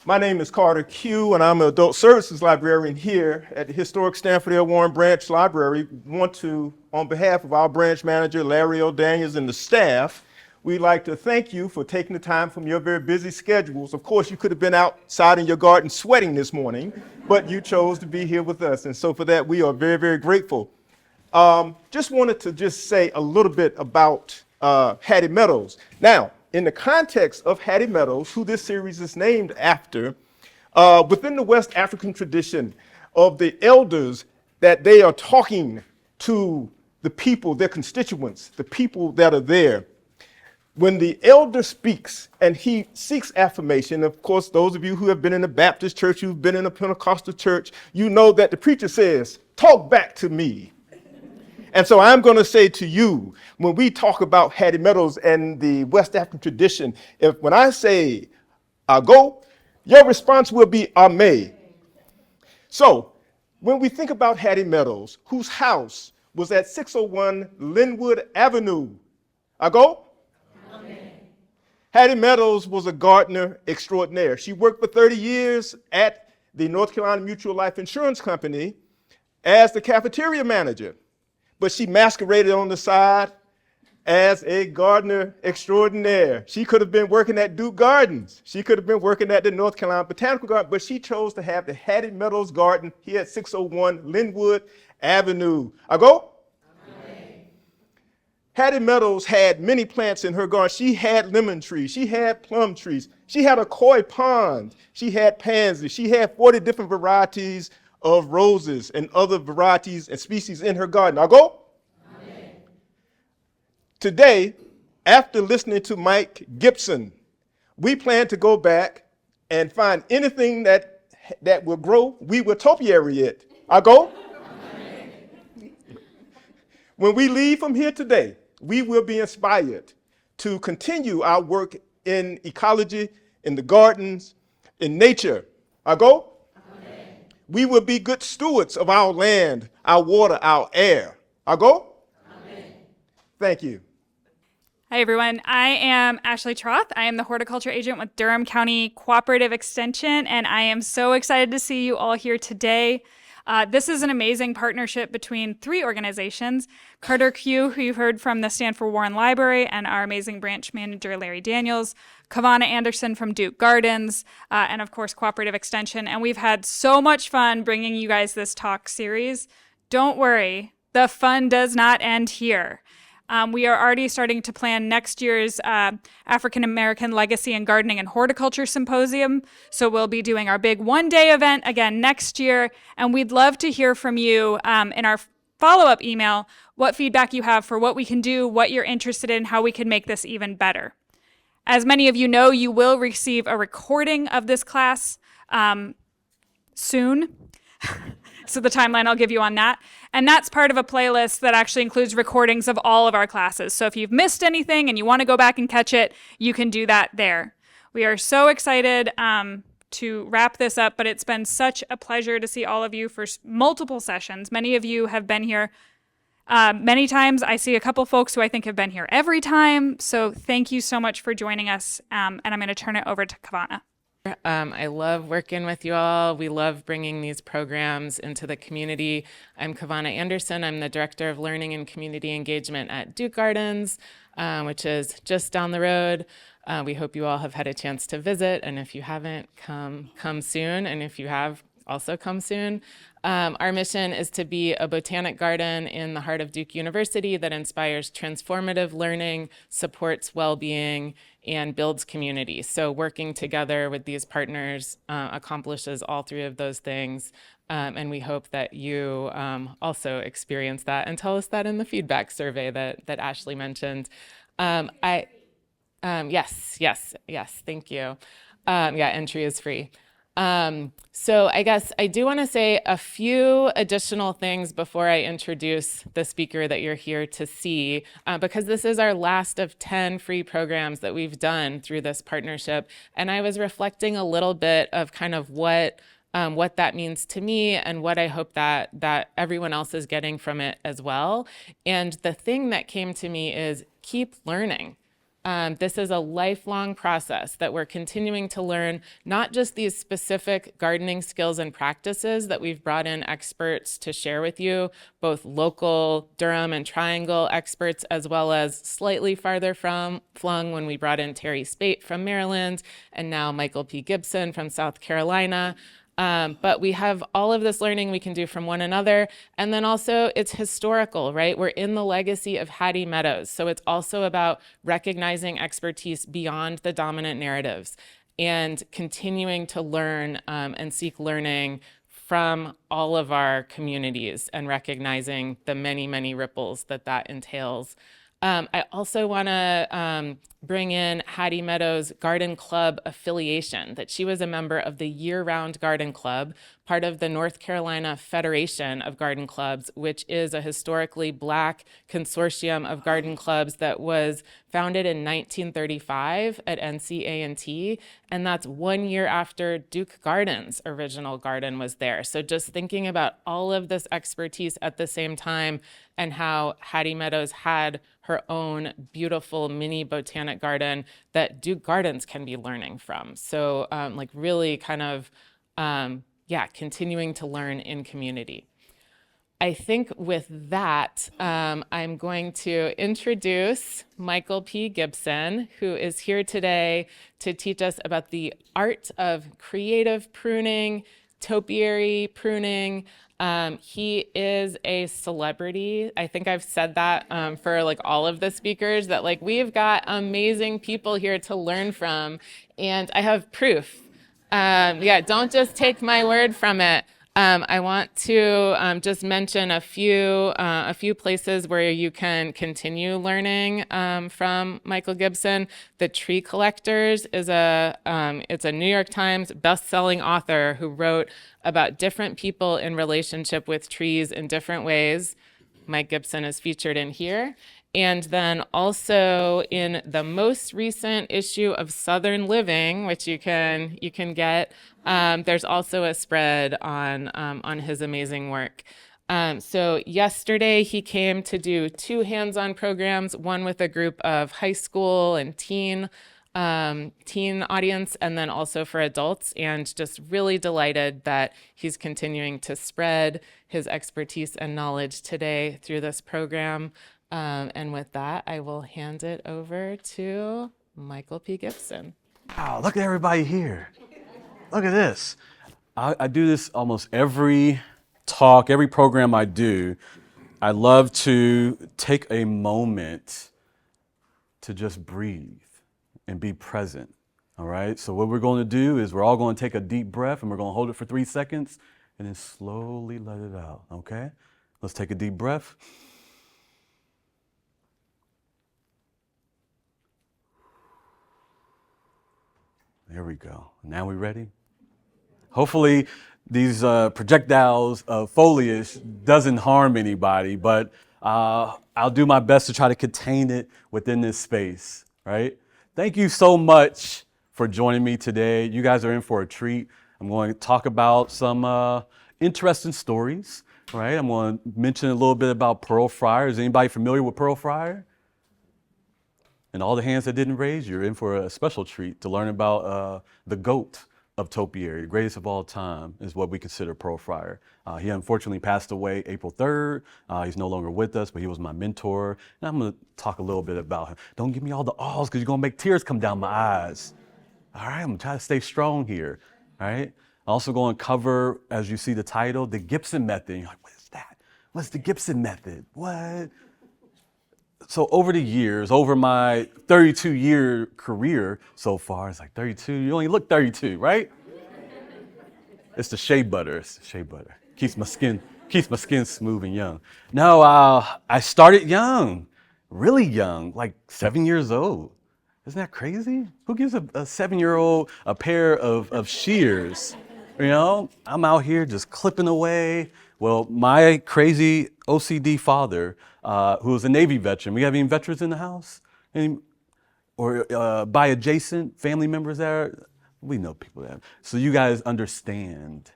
My name is Carter Q, and I'm an adult services librarian here at the historic Stanford L. Warren Branch Library. Want to, on behalf of our branch manager, Larry L. Daniels, and the staff, we'd like to thank you for taking the time from your very busy schedules. Of course, you could have been outside in your garden sweating this morning, but you chose to be here with us. And so for that, we are very, very grateful. Just wanted to say a little bit about Hattie Meadows. Now, in the context of Hattie Meadows, who this series is named after, within the West African tradition of the elders, that they are talking to the people, their constituents, the people that are there. When the elder speaks and he seeks affirmation, of course, those of you who have been in a Baptist church, who've been in a Pentecostal church, you know that the preacher says, "Talk back to me." And so I'm going to say to you, when we talk about Hattie Meadows and the West African tradition, when I say, go, your response will be, Ame. So when we think about Hattie Meadows, whose house was at 601 Linwood Avenue, go? Amen. Hattie Meadows was a gardener extraordinaire. She worked for 30 years at the North Carolina Mutual Life Insurance Company as the cafeteria manager. But she masqueraded on the side as a gardener extraordinaire. She could have been working at Duke Gardens. She could have been working at the North Carolina Botanical Garden, but she chose to have the Hattie Meadows Garden here at 601 Linwood Avenue. Go? Amen. Hattie Meadows had many plants in her garden. She had lemon trees. She had plum trees. She had a koi pond. She had pansies. She had 40 different varieties of roses and other varieties and species in her garden. Go? Amen. Today, after listening to Mike Gibson, we plan to go back and find anything that will grow. We will topiary it. Go? Amen. When we leave from here today, we will be inspired to continue our work in ecology, in the gardens, in nature. Go? We will be good stewards of our land, our water, our air. Go? Amen. Thank you. Hi, everyone. I am Ashley Troth. I am the horticulture agent with Durham County Cooperative Extension, and I am so excited to see you all here today. This is an amazing partnership between three organizations: Carter Q, who you heard from the Stanford Warren Library, and our amazing branch manager, Larry Daniels, Kavanna Anderson from Duke Gardens, and of course, Cooperative Extension. And we've had so much fun bringing you guys this talk series. Don't worry, the fun does not end here. We are already starting to plan next year's African American Legacy in Gardening and Horticulture Symposium. So we'll be doing our big one-day event again next year. And we'd love to hear from you in our follow-up email what feedback you have for what we can do, what you're interested in, how we can make this even better. As many of you know, you will receive a recording of this class soon. So the timeline I'll give you on that. And that's part of a playlist that actually includes recordings of all of our classes. So if you've missed anything and you want to go back and catch it, you can do that there. We are so excited to wrap this up, but it's been such a pleasure to see all of you for multiple sessions. Many of you have been here many times. I see a couple folks who I think have been here every time. So thank you so much for joining us. And I'm going to turn it over to Kavanna. I love working with you all. We love bringing these programs into the community. I'm Kavanna Anderson. I'm the Director of Learning and Community Engagement at Duke Gardens, which is just down the road. We hope you all have had a chance to visit, and if you haven't, come soon, and if you have, also come soon. Our mission is to be a botanic garden in the heart of Duke University that inspires transformative learning, supports well-being, and builds community. So working together with these partners accomplishes all three of those things. And we hope that you also experience that and tell us that in the feedback survey that Ashley mentioned. Yes, thank you. Entry is free. So I guess I do want to say a few additional things before I introduce the speaker that you're here to see, because this is our last of 10 free programs that we've done through this partnership. And I was reflecting a little bit of kind of what that means to me and what I hope that everyone else is getting from it as well. And the thing that came to me is keep learning. This is a lifelong process that we're continuing to learn, not just these specific gardening skills and practices that we've brought in experts to share with you, both local Durham and Triangle experts, as well as slightly farther flung when we brought in Terry Spate from Maryland, and now Michael P. Gibson from South Carolina. But we have all of this learning we can do from one another. And then also it's historical, right? We're in the legacy of Hattie Meadows. So it's also about recognizing expertise beyond the dominant narratives and continuing to learn and seek learning from all of our communities and recognizing the many, many ripples that that entails. I also want to bring in Hattie Meadows' Garden Club affiliation, that she was a member of the Year-Round Garden Club, part of the North Carolina Federation of Garden Clubs, which is a historically Black consortium of garden clubs that was founded in 1935 at NCA&T, and that's 1 year after Duke Garden's original garden was there. So just thinking about all of this expertise at the same time and how Hattie Meadows had her own beautiful mini botanic garden that Duke Gardens can be learning from. So like really kind of, continuing to learn in community. I think with that, I'm going to introduce Michael P. Gibson, who is here today to teach us about the art of creative pruning, topiary pruning. He is a celebrity. I think I've said that for like all of the speakers, that like we've got amazing people here to learn from, and I have proof. Don't just take my word from it. I want to just mention a few places where you can continue learning from Michael Gibson. The Tree Collectors is it's a New York Times best-selling author who wrote about different people in relationship with trees in different ways. Mike Gibson is featured in here. And then also in the most recent issue of Southern Living, which you can get, there's also a spread on his amazing work. So yesterday he came to do 2 hands-on programs, one with a group of high school and teen audience, and then also for adults, and just really delighted that he's continuing to spread his expertise and knowledge today through this program. And with that, I will hand it over to Michael P. Gibson. Wow, look at everybody here. Look at this. I do this almost every talk, every program I do. I love to take a moment to just breathe and be present, all right? So what we're going to do is we're all going to take a deep breath and we're going to hold it for 3 seconds and then slowly let it out, okay? Let's take a deep breath. There we go. Now we ready? Hopefully these projectiles of foliage doesn't harm anybody, but I'll do my best to try to contain it within this space, right? Thank you so much for joining me today. You guys are in for a treat. I'm going to talk about some interesting stories, right? I'm going to mention a little bit about pearl fryer. Is anybody familiar with pearl fryer? And all the hands that didn't raise, you're in for a special treat to learn about the goat of topiary, the greatest of all time, is what we consider pearl fryer. He unfortunately passed away April 3rd. He's no longer with us, but he was my mentor. And I'm going to talk a little bit about him. Don't give me all the ahs, because you're going to make tears come down my eyes. All right, I'm going to try to stay strong here. All right. Also going to cover, as you see the title, the Gibson Method. You're like, what is that? What's the Gibson Method? What? So over the years, over my 32-year career so far, it's like 32, you only look 32, right? It's the shea butter, Keeps my skin smooth and young. No, I started young, really young, like 7 years old. Isn't that crazy? Who gives a 7-year-old a pair of shears? You know, I'm out here just clipping away. Well, my crazy OCD father, who was a Navy veteran. We have any veterans in the house? Or by adjacent family members there? We know people there. So you guys understand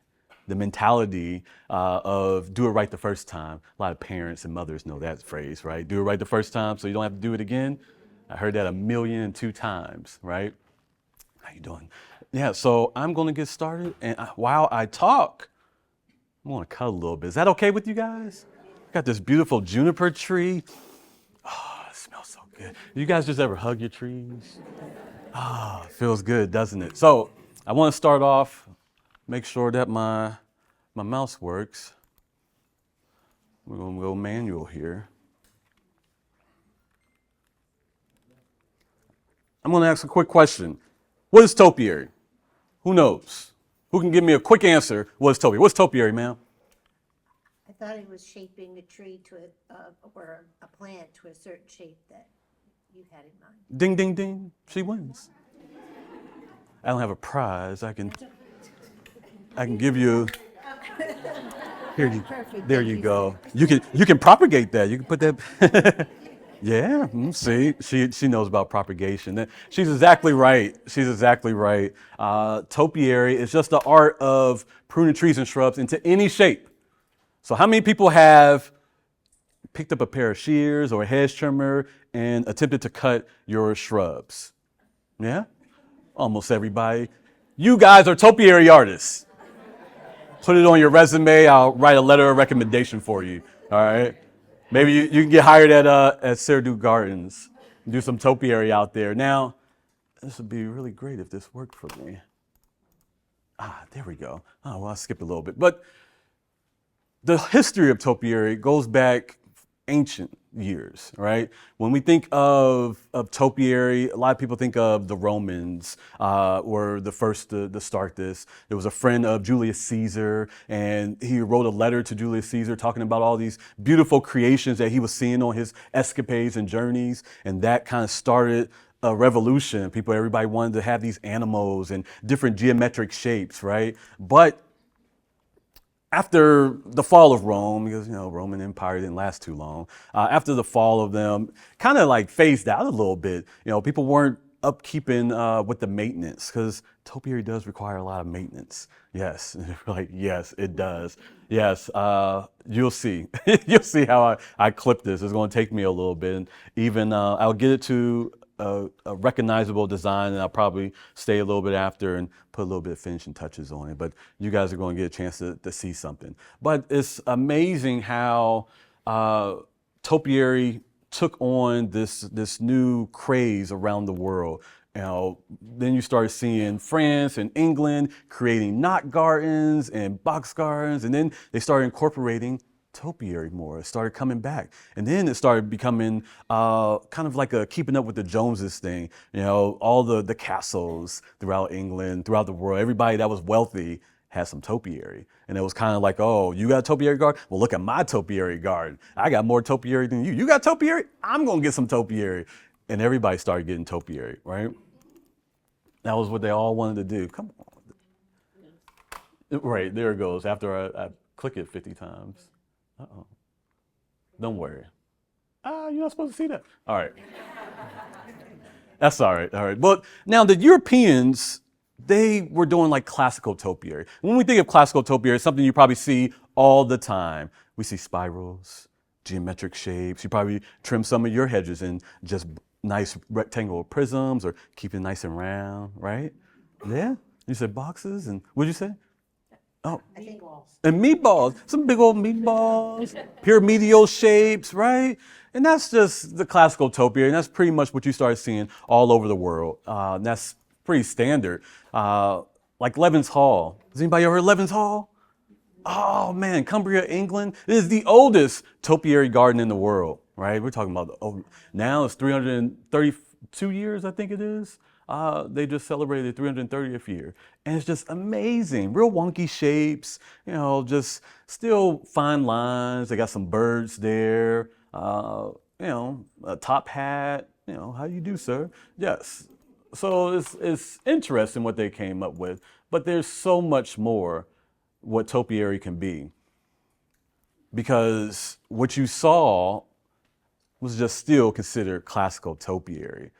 the mentality of do it right the first time. A lot of parents and mothers know that phrase, right? Do it right the first time so you don't have to do it again. I heard that 1,000,002 times, right? How you doing? Yeah, so I'm going to get started. And while I talk, I'm going to cut a little bit. Is that okay with you guys? Got this beautiful juniper tree. Oh, it smells so good. You guys just ever hug your trees? Ah, it feels good, doesn't it? So I want to start off, make sure that my mouse works. We're going to go manual here. I'm going to ask a quick question. What is topiary? Who knows? Who can give me a quick answer? What is topiary? What's topiary, ma'am? I thought it was shaping a tree to or a plant to a certain shape that you had in mind. Ding, ding, ding. She wins. I don't have a prize. I can give you. Here you. Perfect. There Thank you you. go. You can propagate that. You can put that. Yeah. See, she knows about propagation. She's exactly right. She's exactly right. Topiary is just the art of pruning trees and shrubs into any shape. So how many people have picked up a pair of shears or a hedge trimmer and attempted to cut your shrubs? Yeah? Almost everybody. You guys are topiary artists. Put it on your resume. I'll write a letter of recommendation for you. All right? Maybe you can get hired at Serdu Gardens. Do some topiary out there. Now, this would be really great if this worked for me. There we go. Oh, well, I skipped a little bit. But the history of topiary goes back ancient years, right? When we think of topiary, a lot of people think of the Romans were the first to start this. There was a friend of Julius Caesar, and he wrote a letter to Julius Caesar talking about all these beautiful creations that he was seeing on his escapades and journeys, and that kind of started a revolution. Everybody wanted to have these animals and different geometric shapes, right? But after the fall of Rome, because, Roman Empire didn't last too long, after the fall of them, kind of like phased out a little bit. People weren't upkeeping with the maintenance, because topiary does require a lot of maintenance. Yes, yes, it does. Yes, you'll see. You'll see how I clip this. It's going to take me a little bit. And even I'll get it to a recognizable design, and I'll probably stay a little bit after and put a little bit of finishing touches on it. But you guys are going to get a chance to see something. But it's amazing how topiary took on this new craze around the world. Then you start seeing France and England creating knot gardens and box gardens, and then they started incorporating topiary more. It started coming back, and then it started becoming kind of like a keeping up with the Joneses thing. All the castles throughout England, throughout the world, everybody that was wealthy had some topiary, and it was kind of like, oh, you got a topiary garden? Well, look at my topiary garden. I got more topiary than you. You got topiary? I'm gonna get some topiary, and everybody started getting topiary, right? That was what they all wanted to do. Come on, right there it goes. After I click it 50 times. Uh-oh. Don't worry. You're not supposed to see that. All right. That's all right. All right. But now the Europeans, they were doing like classical topiary. When we think of classical topiary, it's something you probably see all the time. We see spirals, geometric shapes. You probably trim some of your hedges in just nice rectangular prisms, or keep it nice and round, right? Yeah? You said boxes, and what'd you say? Oh, I think and meatballs, some big old meatballs, pyramidal shapes, right? And that's just the classical topiary, and that's pretty much what you start seeing all over the world. That's pretty standard. Like Levin's Hall. Has anybody ever heard of Levin's Hall? Oh man, Cumbria, England. It is the oldest topiary garden in the world, right? We're talking about, now it's 332 years, I think it is. They just celebrated 330th year. And it's just amazing. Real wonky shapes, just still fine lines. They got some birds there, a top hat, how you do, sir? Yes. So it's interesting what they came up with, but there's so much more what topiary can be. Because what you saw was just still considered classical topiary.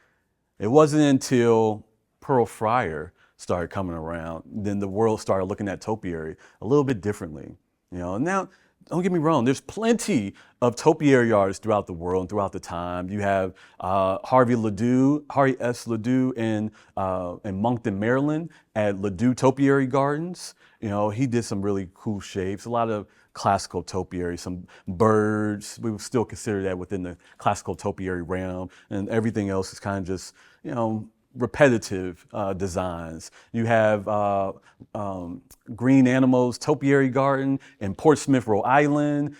It wasn't until Pearl Friar started coming around, then the world started looking at topiary a little bit differently. Now don't get me wrong, there's plenty of topiary artists throughout the world and throughout the time. You have Harvey S. Ledoux in Moncton, Maryland at Ledoux Topiary Gardens. You know, he did some really cool shapes, a lot of classical topiary, some birds. We would still consider that within the classical topiary realm, and everything else is kind of just, you know, repetitive designs. You have Green Animals Topiary Garden in Portsmouth, Rhode Island.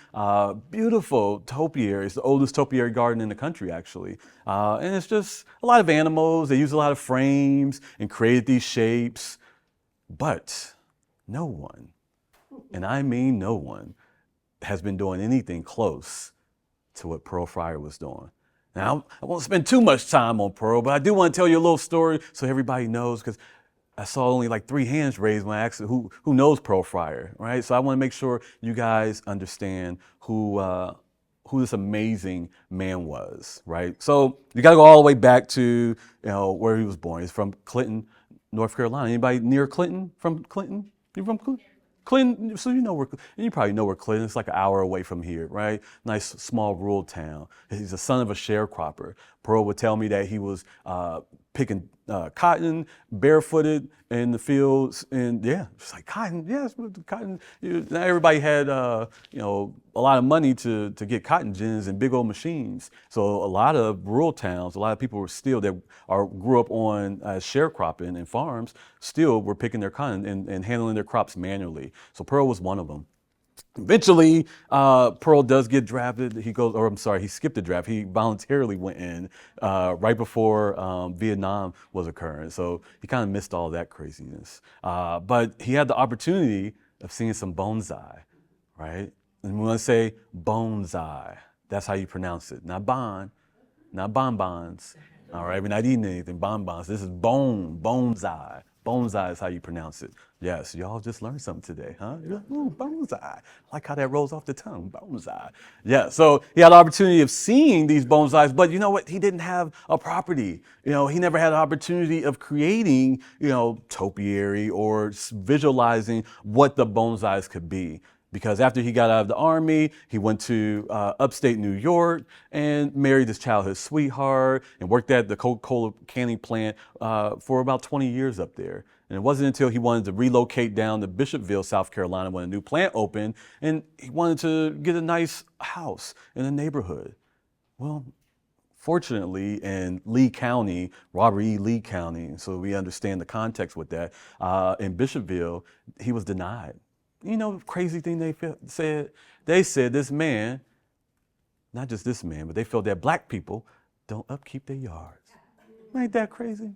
Beautiful topiary. It's the oldest topiary garden in the country, actually. And it's just a lot of animals. They use a lot of frames and created these shapes. But no one, and I mean no one, has been doing anything close to what Pearl Fryer was doing. Now, I won't spend too much time on Pearl, but I do want to tell you a little story so everybody knows, because I saw only like 3 hands raised when I asked who knows Pearl Fryer, right? So I want to make sure you guys understand who this amazing man was, right? So you got to go all the way back to, you know, where he was born. He's from Clinton, North Carolina. Anybody near Clinton? From Clinton? You from Clinton? Clinton, so you know where, and you probably know where Clinton is. It's like an hour away from here, right? Nice small rural town. He's the son of a sharecropper. Pearl would tell me that he was picking cotton, barefooted in the fields, and yeah, it's like cotton. Yes, cotton. Not everybody had you know, a lot of money to get cotton gins and big old machines. So a lot of rural towns, a lot of people were still that grew up on sharecropping and farms, still were picking their cotton and handling their crops manually. So Pearl was one of them. Eventually, Pearl does get drafted. He skipped the draft. He voluntarily went in right before Vietnam was occurring. So he kind of missed all that craziness. But he had the opportunity of seeing some bonsai, right? And we want to say bonsai. That's how you pronounce it. Not bonbons. All right, we're not eating anything, bonbons. This is bonsai. Bonsai is how you pronounce it. Yes, y'all just learned something today, huh? Ooh, bonsai. I like how that rolls off the tongue, bonsai. Yeah, so he had the opportunity of seeing these bonsais, but you know what? He didn't have a property. You know, he never had an opportunity of creating, you know, topiary or visualizing what the bonsais could be. Because after he got out of the Army, he went to upstate New York and married his childhood sweetheart and worked at the Coca-Cola canning plant for about 20 years up there. And it wasn't until he wanted to relocate down to Bishopville, South Carolina, when a new plant opened, and he wanted to get a nice house in a neighborhood. Well, fortunately, in Lee County, Robert E. Lee County, so we understand the context with that, in Bishopville, he was denied. You know, crazy thing they said? They said this man, not just this man, but they felt that black people don't upkeep their yards. Ain't that crazy?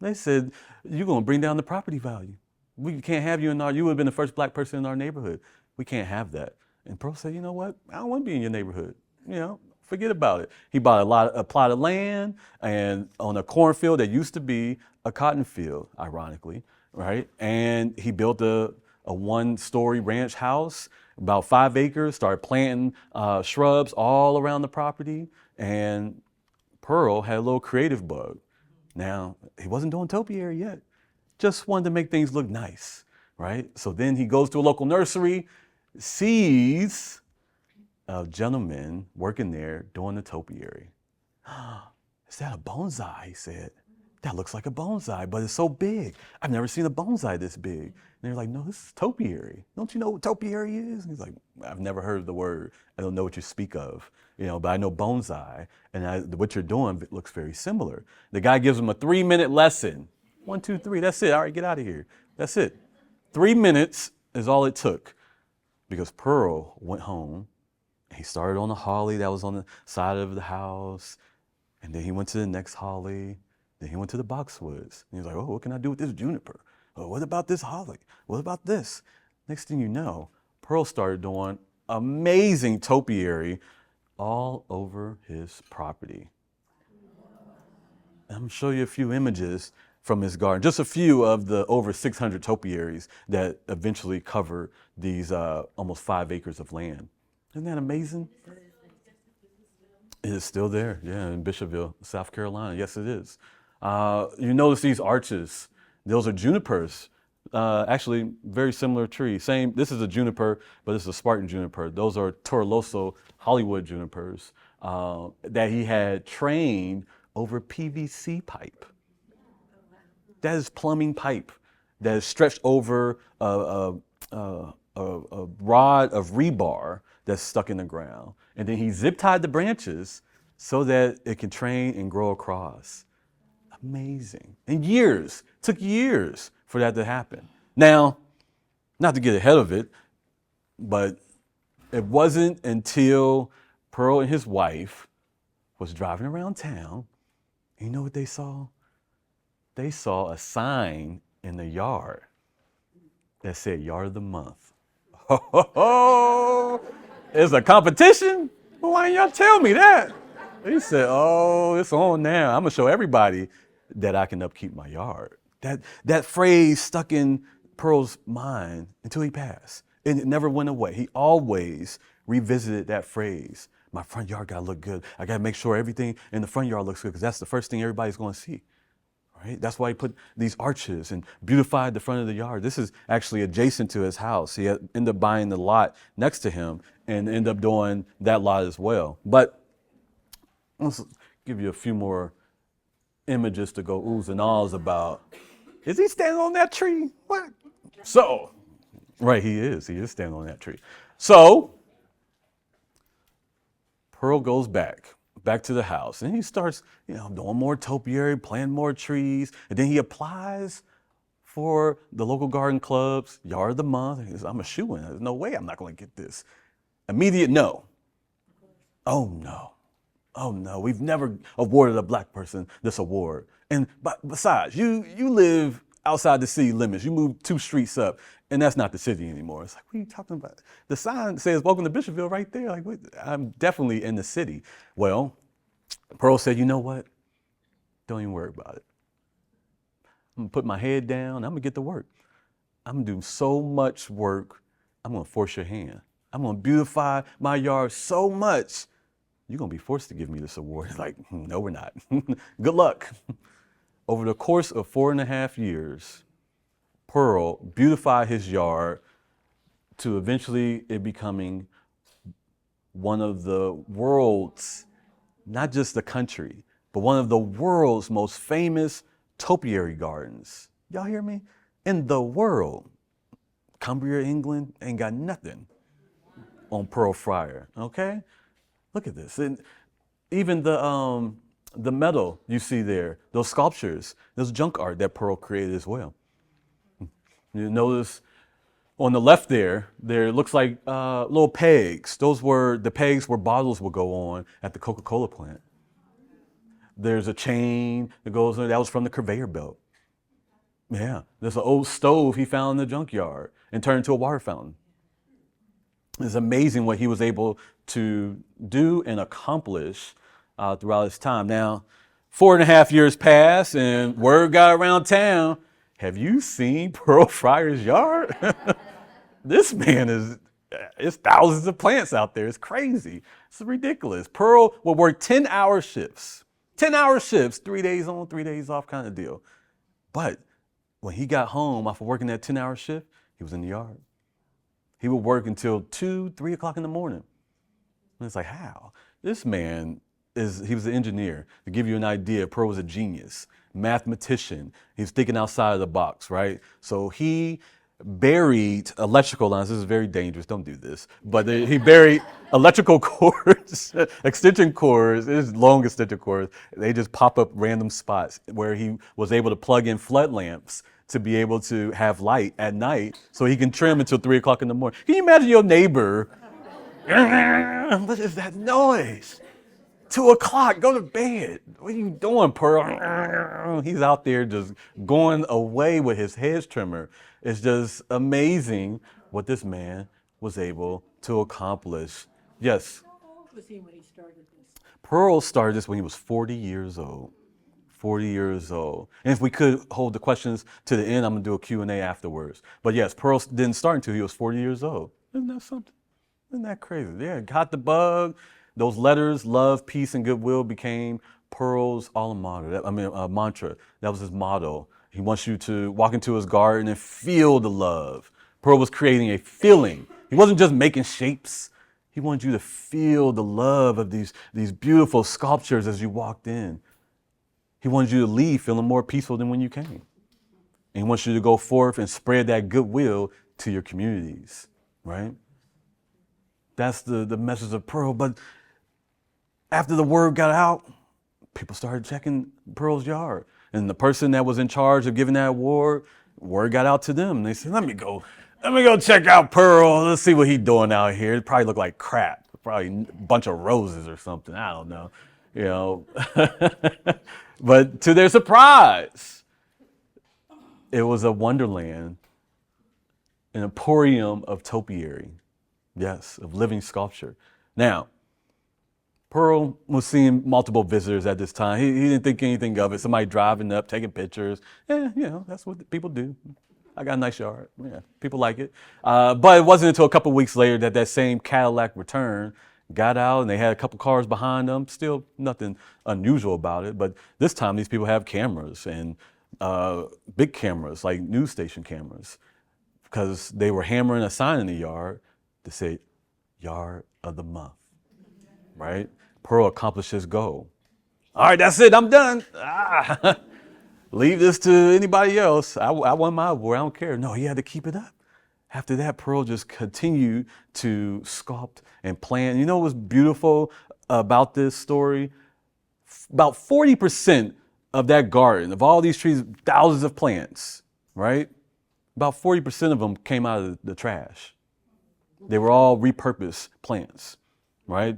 They said, you're going to bring down the property value. We can't have you you would have been the first black person in our neighborhood. We can't have that. And Pearl said, you know what? I don't want to be in your neighborhood. You know, forget about it. He bought a plot of land and on a cornfield that used to be a cotton field, ironically, right? And he built a 1-story ranch house, about 5 acres, started planting shrubs all around the property. And Pearl had a little creative bug. Now, he wasn't doing topiary yet, just wanted to make things look nice, right? So then he goes to a local nursery, sees a gentleman working there doing the topiary. Is that a bonsai? He said. That looks like a bonsai, but it's so big. I've never seen a bonsai this big. And they're like, no, this is topiary. Don't you know what topiary is? And he's like, I've never heard the word. I don't know what you speak of, you know, but I know bonsai, and what you're doing looks very similar. The guy gives him a 3-minute lesson. 1, 2, 3, that's it. All right, get out of here. That's it. 3 minutes is all it took, because Pearl went home. He started on the holly that was on the side of the house, and then he went to the next holly. Then he went to the boxwoods. And he was like, oh, what can I do with this juniper? Oh, what about this holly? What about this? Next thing you know, Pearl started doing amazing topiary all over his property. I'm going to show you a few images from his garden, just a few of the over 600 topiaries that eventually cover these almost 5 acres of land. Isn't that amazing? It is still there, yeah, in Bishopville, South Carolina. Yes, it is. You notice these arches. Those are junipers Actually, very similar tree. Same. This is a juniper, but this is a Spartan juniper. Those are Toroloso Hollywood junipers that he had trained over PVC pipe. That is plumbing pipe that is stretched over a rod of rebar that's stuck in the ground. And then he zip tied the branches so that it can train and grow across. Amazing. And took years for that to happen. Now, not to get ahead of it, but it wasn't until Pearl and his wife was driving around town, and you know what they saw? They saw a sign in the yard that said Yard of the Month. Oh, it's a competition? Well, why didn't y'all tell me that? He said, oh, it's on now. I'm going to show everybody that I can upkeep my yard. That phrase stuck in Pearl's mind until he passed. And it never went away. He always revisited that phrase. My front yard got to look good. I got to make sure everything in the front yard looks good because that's the first thing everybody's going to see. Right? That's why he put these arches and beautified the front of the yard. This is actually adjacent to his house. He ended up buying the lot next to him and ended up doing that lot as well. But let's give you a few more images to go oohs and ahs about. Is he standing on that tree? What? So, right, he is. He is standing on that tree. So, Pearl goes back to the house, and he starts, doing more topiary, planting more trees, and then he applies for the local garden club's Yard of the Month. He says, I'm a shoo-in. There's no way I'm not going to get this. Immediate no. Oh no, we've never awarded a black person this award. And besides, you live outside the city limits. You move 2 streets up, and that's not the city anymore. It's like, what are you talking about? The sign says, welcome to Bishopville right there. Like, I'm definitely in the city. Well, Pearl said, you know what? Don't even worry about it. I'm gonna put my head down. I'm gonna get to work. I'm gonna do so much work. I'm gonna force your hand. I'm gonna beautify my yard so much. You're gonna be forced to give me this award. It's like, no, we're not. Good luck. Over the course of 4.5 years, Pearl beautified his yard to eventually it becoming one of the world's, not just the country, but one of the world's most famous topiary gardens. Y'all hear me? In the world. Cumbria, England ain't got nothing on Pearl Friar, okay? Look at this. And even the metal you see there, those sculptures, those junk art that Pearl created as well. You notice on the left there looks like little pegs. Those were the pegs where bottles would go on at the Coca-Cola plant. There's a chain that goes on, that was from the conveyor belt. Yeah, there's an old stove he found in the junkyard and turned into a water fountain. It's amazing what he was able to do and accomplish throughout his time. Now, 4.5 years passed and word got around town. Have you seen Pearl Friar's yard? This man it's thousands of plants out there. It's crazy. It's ridiculous. Pearl would work 10-hour shifts. 10-hour shifts, 3 days on, 3 days off kind of deal. But when he got home after working that 10-hour shift, he was in the yard. He would work until 2, 3 o'clock in the morning. And it's like, how? This man he was an engineer. To give you an idea, Pearl was a genius, mathematician. He was thinking outside of the box, right? So he buried electrical lines. This is very dangerous. Don't do this. But he buried electrical cords, extension cords, long extension cords. They just pop up random spots where he was able to plug in flood lamps to be able to have light at night so he can trim until 3 o'clock in the morning. Can you imagine your neighbor? What is that noise? 2 o'clock, go to bed. What are you doing, Pearl? He's out there just going away with his hedge trimmer. It's just amazing what this man was able to accomplish. Yes? How old was he when he started this? Pearl started this when he was 40 years old. 40 years old. And if we could hold the questions to the end, I'm gonna do a Q&A afterwards. But yes, Pearl didn't start until he was 40 years old. Isn't that something? Isn't that crazy? Yeah, got the bug. Those letters, love, peace, and goodwill became Pearl's alma mater. Mantra. That was his motto. He wants you to walk into his garden and feel the love. Pearl was creating a feeling. He wasn't just making shapes. He wanted you to feel the love of these beautiful sculptures as you walked in. He wanted you to leave feeling more peaceful than when you came. And he wants you to go forth and spread that goodwill to your communities, right? That's the message of Pearl. But after the word got out, people started checking Pearl's yard. And the person that was in charge of giving that award, word got out to them. They said, let me go check out Pearl. Let's see what he's doing out here. It probably looked like crap. Probably a bunch of roses or something. I don't know. You know. But to their surprise, it was a wonderland, an emporium of topiary. Yes, of living sculpture. Now, Pearl was seeing multiple visitors at this time. He didn't think anything of it. Somebody driving up, taking pictures. Yeah, you know, that's what people do. I got a nice yard. Yeah, people like it. But it wasn't until a couple weeks later that same Cadillac returned, got out, and they had a couple cars behind them. Still nothing unusual about it. But this time, these people have cameras and big cameras, like news station cameras, because they were hammering a sign in the yard to say, Yard of the Month, right? Pearl accomplished his goal. All right, that's it. I'm done. Leave this to anybody else. I won my award. I don't care. No, he had to keep it up. After that, Pearl just continued to sculpt and plan. You know what was beautiful about this story? About 40% of that garden, of all these trees, thousands of plants, right? About 40% of them came out of the trash. They were all repurposed plants. Right?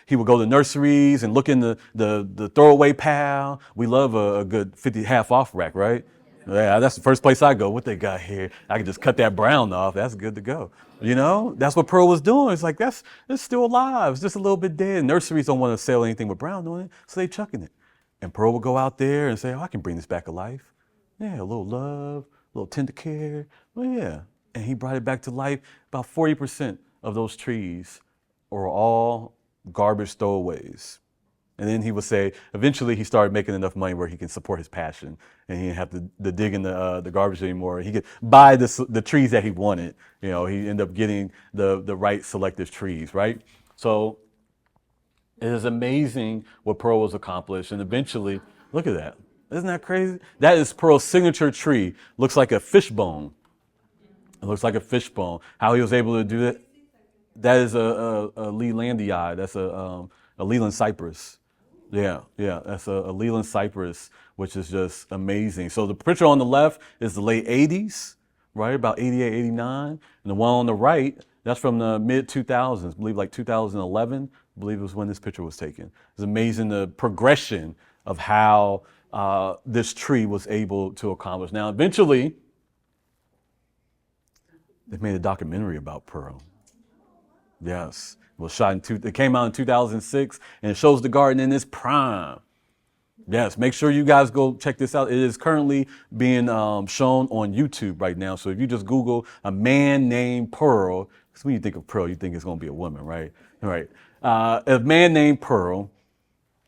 He would go to nurseries and look in the throwaway pile. We love a good 50 half off rack, right? Yeah, that's the first place I go. What they got here? I can just cut that brown off. That's good to go. You know, that's what Pearl was doing. It's like, it's still alive. It's just a little bit dead. Nurseries don't want to sell anything with brown on it, so they chucking it. And Pearl would go out there and say, oh, I can bring this back to life. Yeah, a little love, a little tender care. Well, yeah. And he brought it back to life. About 40% of those trees or all garbage throwaways. And then he would say, eventually he started making enough money where he can support his passion and he didn't have to dig in the garbage anymore. He could buy the trees that he wanted. You know, he ended up getting the right selective trees, right? So it is amazing what Pearl was accomplished. And eventually, look at that. Isn't that crazy? That is Pearl's signature tree. Looks like a fishbone. It looks like a fishbone. How he was able to do that? That is a Lelandii. That's a Leland cypress. Yeah, that's a Leland cypress, which is just amazing. So the picture on the left is the late 80s, right? About 88, 89. And the one on the right, that's from the mid 2000s, I believe like 2011, I believe it was when this picture was taken. It's amazing the progression of how this tree was able to accomplish. Now, eventually, they made a documentary about Pearl. Yes, it was shot it came out in 2006, and it shows the garden in its prime. Yes, make sure you guys go check this out. It is currently being shown on YouTube right now. So if you just Google a man named Pearl, because when you think of Pearl, you think it's going to be a woman, right? Right. A man named Pearl,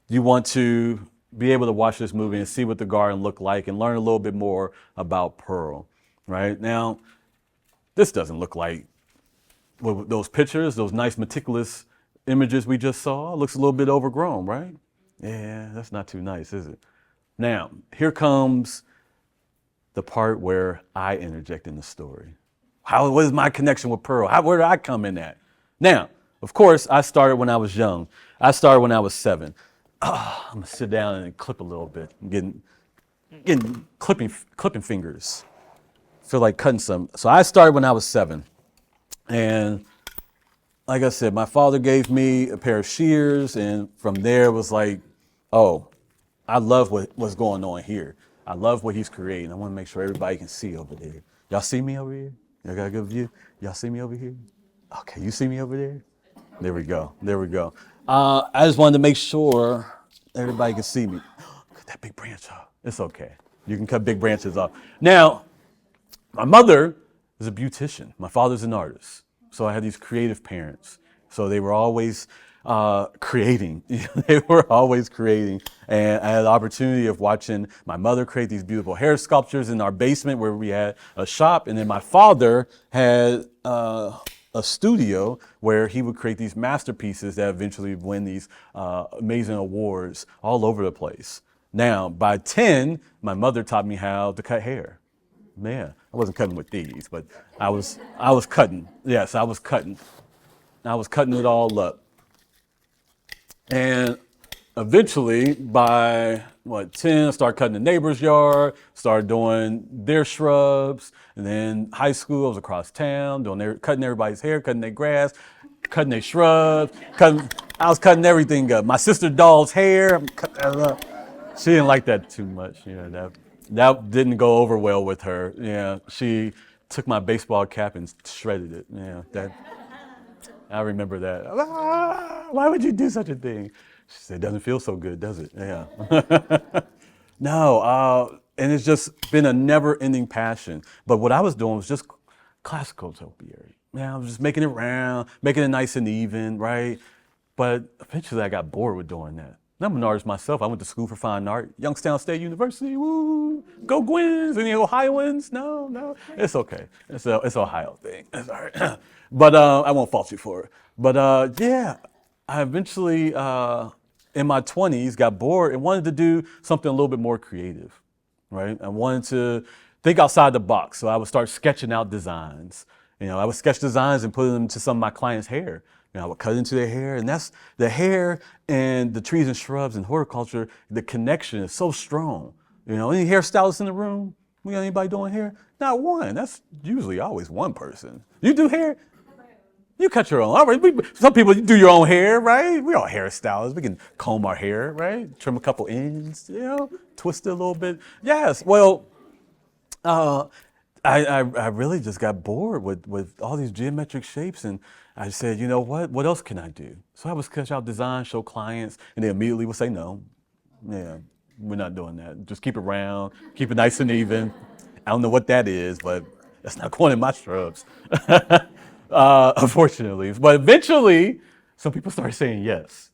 you want to be able to watch this movie and see what the garden looked like and learn a little bit more about Pearl, right? Now, this doesn't look like those pictures, those nice meticulous images we just saw. It looks a little bit overgrown, right? Yeah, that's not too nice, is it? Now, here comes the part where I interject in the story. What is my connection with Pearl? Where did I come in at? Now, of course, I started when I was young. I started when I was 7. I'm gonna sit down and clip a little bit. I'm getting clipping fingers. Feel like cutting some. So I started when I was 7. And like I said, my father gave me a pair of shears, and from there it was like, oh, I love what's going on here. I love what he's creating. I want to make sure everybody can see over there. Y'all see me over here? Y'all got a good view? Y'all see me over here? Okay, you see me over there? There we go. There we go. I just wanted to make sure everybody can see me. Cut that big branch off. It's okay. You can cut big branches off. Now, my mother is a beautician. My father's an artist. So I had these creative parents. So they were always creating. They were always creating. And I had the opportunity of watching my mother create these beautiful hair sculptures in our basement where we had a shop. And then my father had a studio where he would create these masterpieces that eventually win these amazing awards all over the place. Now, by 10, my mother taught me how to cut hair. Man, I wasn't cutting with these, but I was cutting. Yes, I was cutting. I was cutting it all up. And eventually, by 10, I started cutting the neighbor's yard, started doing their shrubs. And then high school, I was across town, cutting everybody's hair, cutting their grass, cutting their shrubs. I was cutting everything up. My sister doll's hair, I'm cutting that up. She didn't like that too much. That didn't go over well with her. Yeah, she took my baseball cap and shredded it. Yeah, I remember that. Why would you do such a thing? She said, "It doesn't feel so good, does it?" Yeah. No, and it's just been a never-ending passion. But what I was doing was just classical topiary. I was just making it round, making it nice and even, right? But eventually I got bored with doing that. I'm an artist myself. I went to school for fine art, Youngstown State University. Woo! Go Gwins! Any Ohioans? No, it's okay. It's an Ohio thing. It's all right. But I won't fault you for it. But yeah, I eventually, in my 20s, got bored and wanted to do something a little bit more creative, right? I wanted to think outside the box. So I would start sketching out designs. I would sketch designs and put them to some of my clients' hair. I would cut into their hair, and that's the hair and the trees and shrubs and horticulture. The connection is so strong. Any hairstylists in the room? We got anybody doing hair? Not one. That's usually always one person. You do hair? You cut your own. All right. Some people do your own hair, right? We're all hairstylists. We can comb our hair, right? Trim a couple ends, twist it a little bit. Yes. Well, I really just got bored with all these geometric shapes, and I said, you know what? What else can I do? So I would sketch out designs, show clients, and they immediately would say no. Yeah, we're not doing that. Just keep it round, keep it nice and even. I don't know what that is, but that's not going in my shrubs, unfortunately. But eventually, some people started saying yes.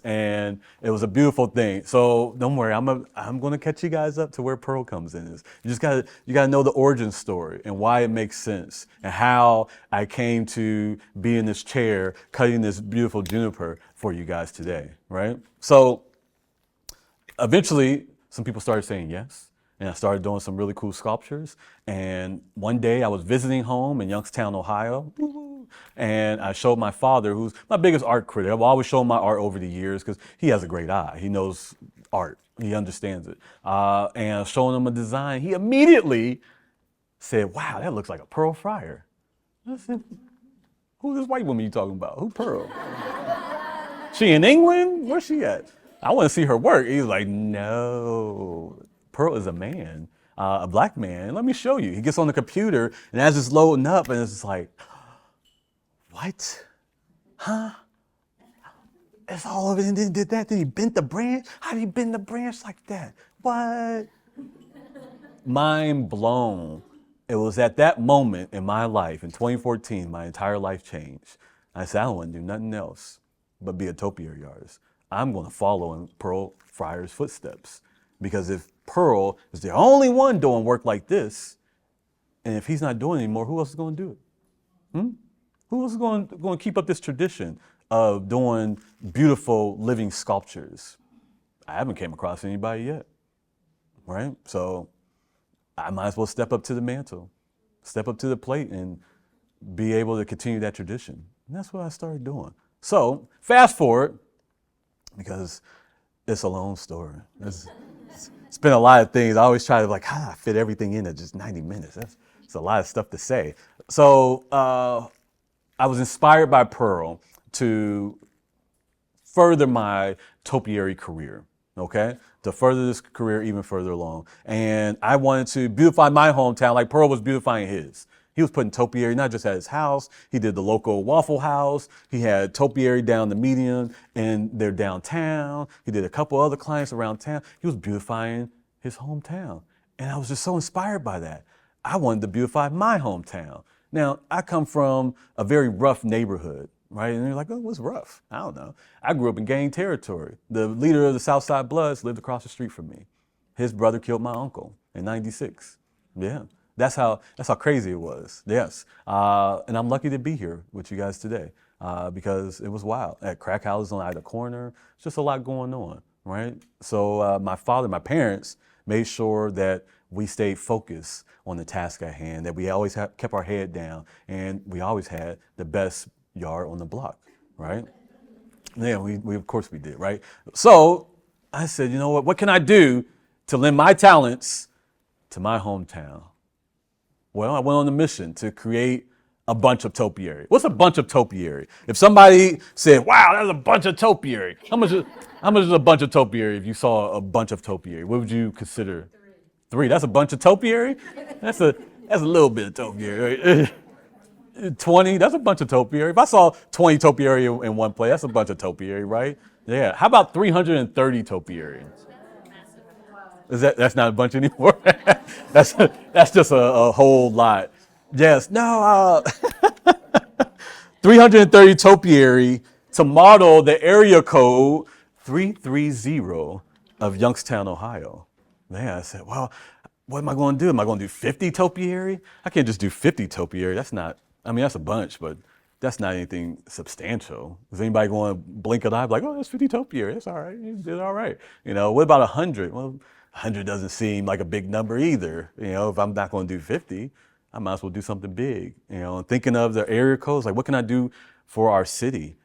And it was a beautiful thing. So don't worry, I'm going to catch you guys up to where Pearl comes in. You gotta know the origin story and why it makes sense and how I came to be in this chair cutting this beautiful juniper for you guys today, right? So eventually, some people started saying yes. And I started doing some really cool sculptures. And one day I was visiting home in Youngstown, Ohio. And I showed my father, who's my biggest art critic. I've always shown my art over the years because he has a great eye. He knows art. He understands it. And I was showing him a design. He immediately said, "Wow, that looks like a Pearl Fryer." I said, "Who's this white woman you talking about? Who Pearl? She in England? Where's she at? I want to see her work." He's like, "No. Pearl is a man, a black man. Let me show you." He gets on the computer, and as it's loading up, and it's just like, what? Huh? It's all of it, and then did that. Then he bent the branch. How did he bend the branch like that? What? Mind blown. It was at that moment in my life, in 2014, my entire life changed. I said, I don't want to do nothing else but be a topiary artist. I'm going to follow in Pearl Fryer's footsteps. Because if Pearl is the only one doing work like this, and if he's not doing it anymore, who else is going to do it? Who else is going to keep up this tradition of doing beautiful living sculptures? I haven't came across anybody yet, right? So I might as well step up to the mantle, step up to the plate, and be able to continue that tradition. And that's what I started doing. So fast forward, because it's a long story. It's been a lot of things. I always try to fit everything in at just 90 minutes. That's a lot of stuff to say. So I was inspired by Pearl to further my topiary career, okay? To further this career even further along. And I wanted to beautify my hometown like Pearl was beautifying his. He was putting topiary not just at his house. He did the local Waffle House. He had topiary down the median in their downtown. He did a couple other clients around town. He was beautifying his hometown. And I was just so inspired by that. I wanted to beautify my hometown. Now, I come from a very rough neighborhood, right? And they're like, oh, what's rough? I don't know. I grew up in gang territory. The leader of the Southside Bloods lived across the street from me. His brother killed my uncle in '96. Yeah, that's how crazy it was. Yes, and I'm lucky to be here with you guys today because it was wild. At crack houses on either corner, it's just a lot going on, right? So my parents made sure that we stayed focused on the task at hand, that we always kept our head down, and we always had the best yard on the block, right? Yeah, we of course we did, right? So I said, you know what can I do to lend my talents to my hometown? Well, I went on a mission to create a bunch of topiary. What's a bunch of topiary? If somebody said, wow, that's a bunch of topiary, how much is a bunch of topiary if you saw a bunch of topiary? What would you consider? Three. That's a bunch of topiary? That's a little bit of topiary, right? 20, that's a bunch of topiary. If I saw 20 topiary in one place, that's a bunch of topiary, right? Yeah. How about 330 topiary? That's not a bunch anymore? that's just a whole lot. Yes. No. 330 topiary to model the area code 330 of Youngstown, Ohio. Man, I said, well, what am I going to do? Am I going to do 50 topiary? I can't just do 50 topiary. That's a bunch, but that's not anything substantial. Is anybody going to blink an eye like, oh, that's 50 topiary. That's all right. You did all right. What about 100? Well, 100 doesn't seem like a big number either. If I'm not going to do 50, I might as well do something big. And thinking of the area codes, like what can I do for our city?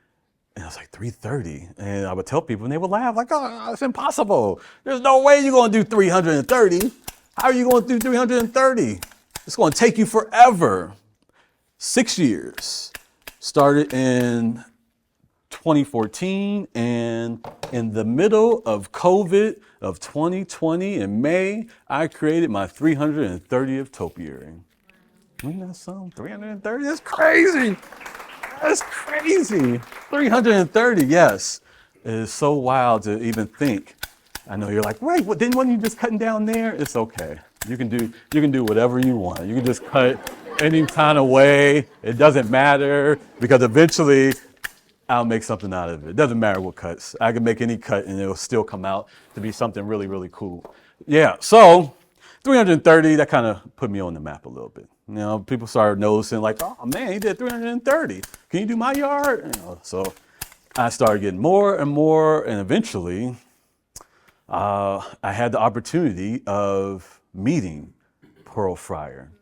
And I was like, 330. And I would tell people and they would laugh like, oh, it's impossible. There's no way you're going to do 330. How are you going to do 330? It's going to take you forever. 6 years. Started in 2014, and in the middle of COVID of 2020 in May, I created my 330th topiary. Isn't that something? 330? That's crazy. That's crazy. 330, yes. It is so wild to even think. I know you're like, wait, wasn't you just cutting down there? It's okay. You can do whatever you want. You can just cut any kind of way. It doesn't matter because eventually I'll make something out of it. It doesn't matter what cuts. I can make any cut and it'll still come out to be something really, really cool. Yeah, so 330, that kind of put me on the map a little bit. People started noticing like, oh man, he did 330. Can you do my yard? So I started getting more and more, and eventually I had the opportunity of meeting Pearl Fryer.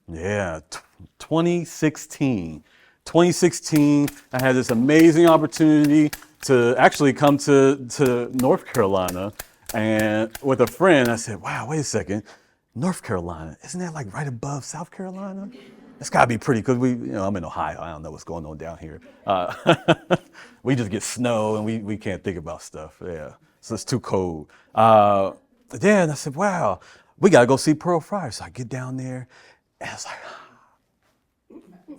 Yeah, 2016. 2016, I had this amazing opportunity to actually come to North Carolina, and with a friend, I said, wow, wait a second, North Carolina, isn't that like right above South Carolina? It's gotta be pretty, because I'm in Ohio, I don't know what's going on down here. We just get snow and we can't think about stuff, yeah, so it's too cold. Then I said, wow, we gotta go see Pearl Fryer. So I get down there, and I was like,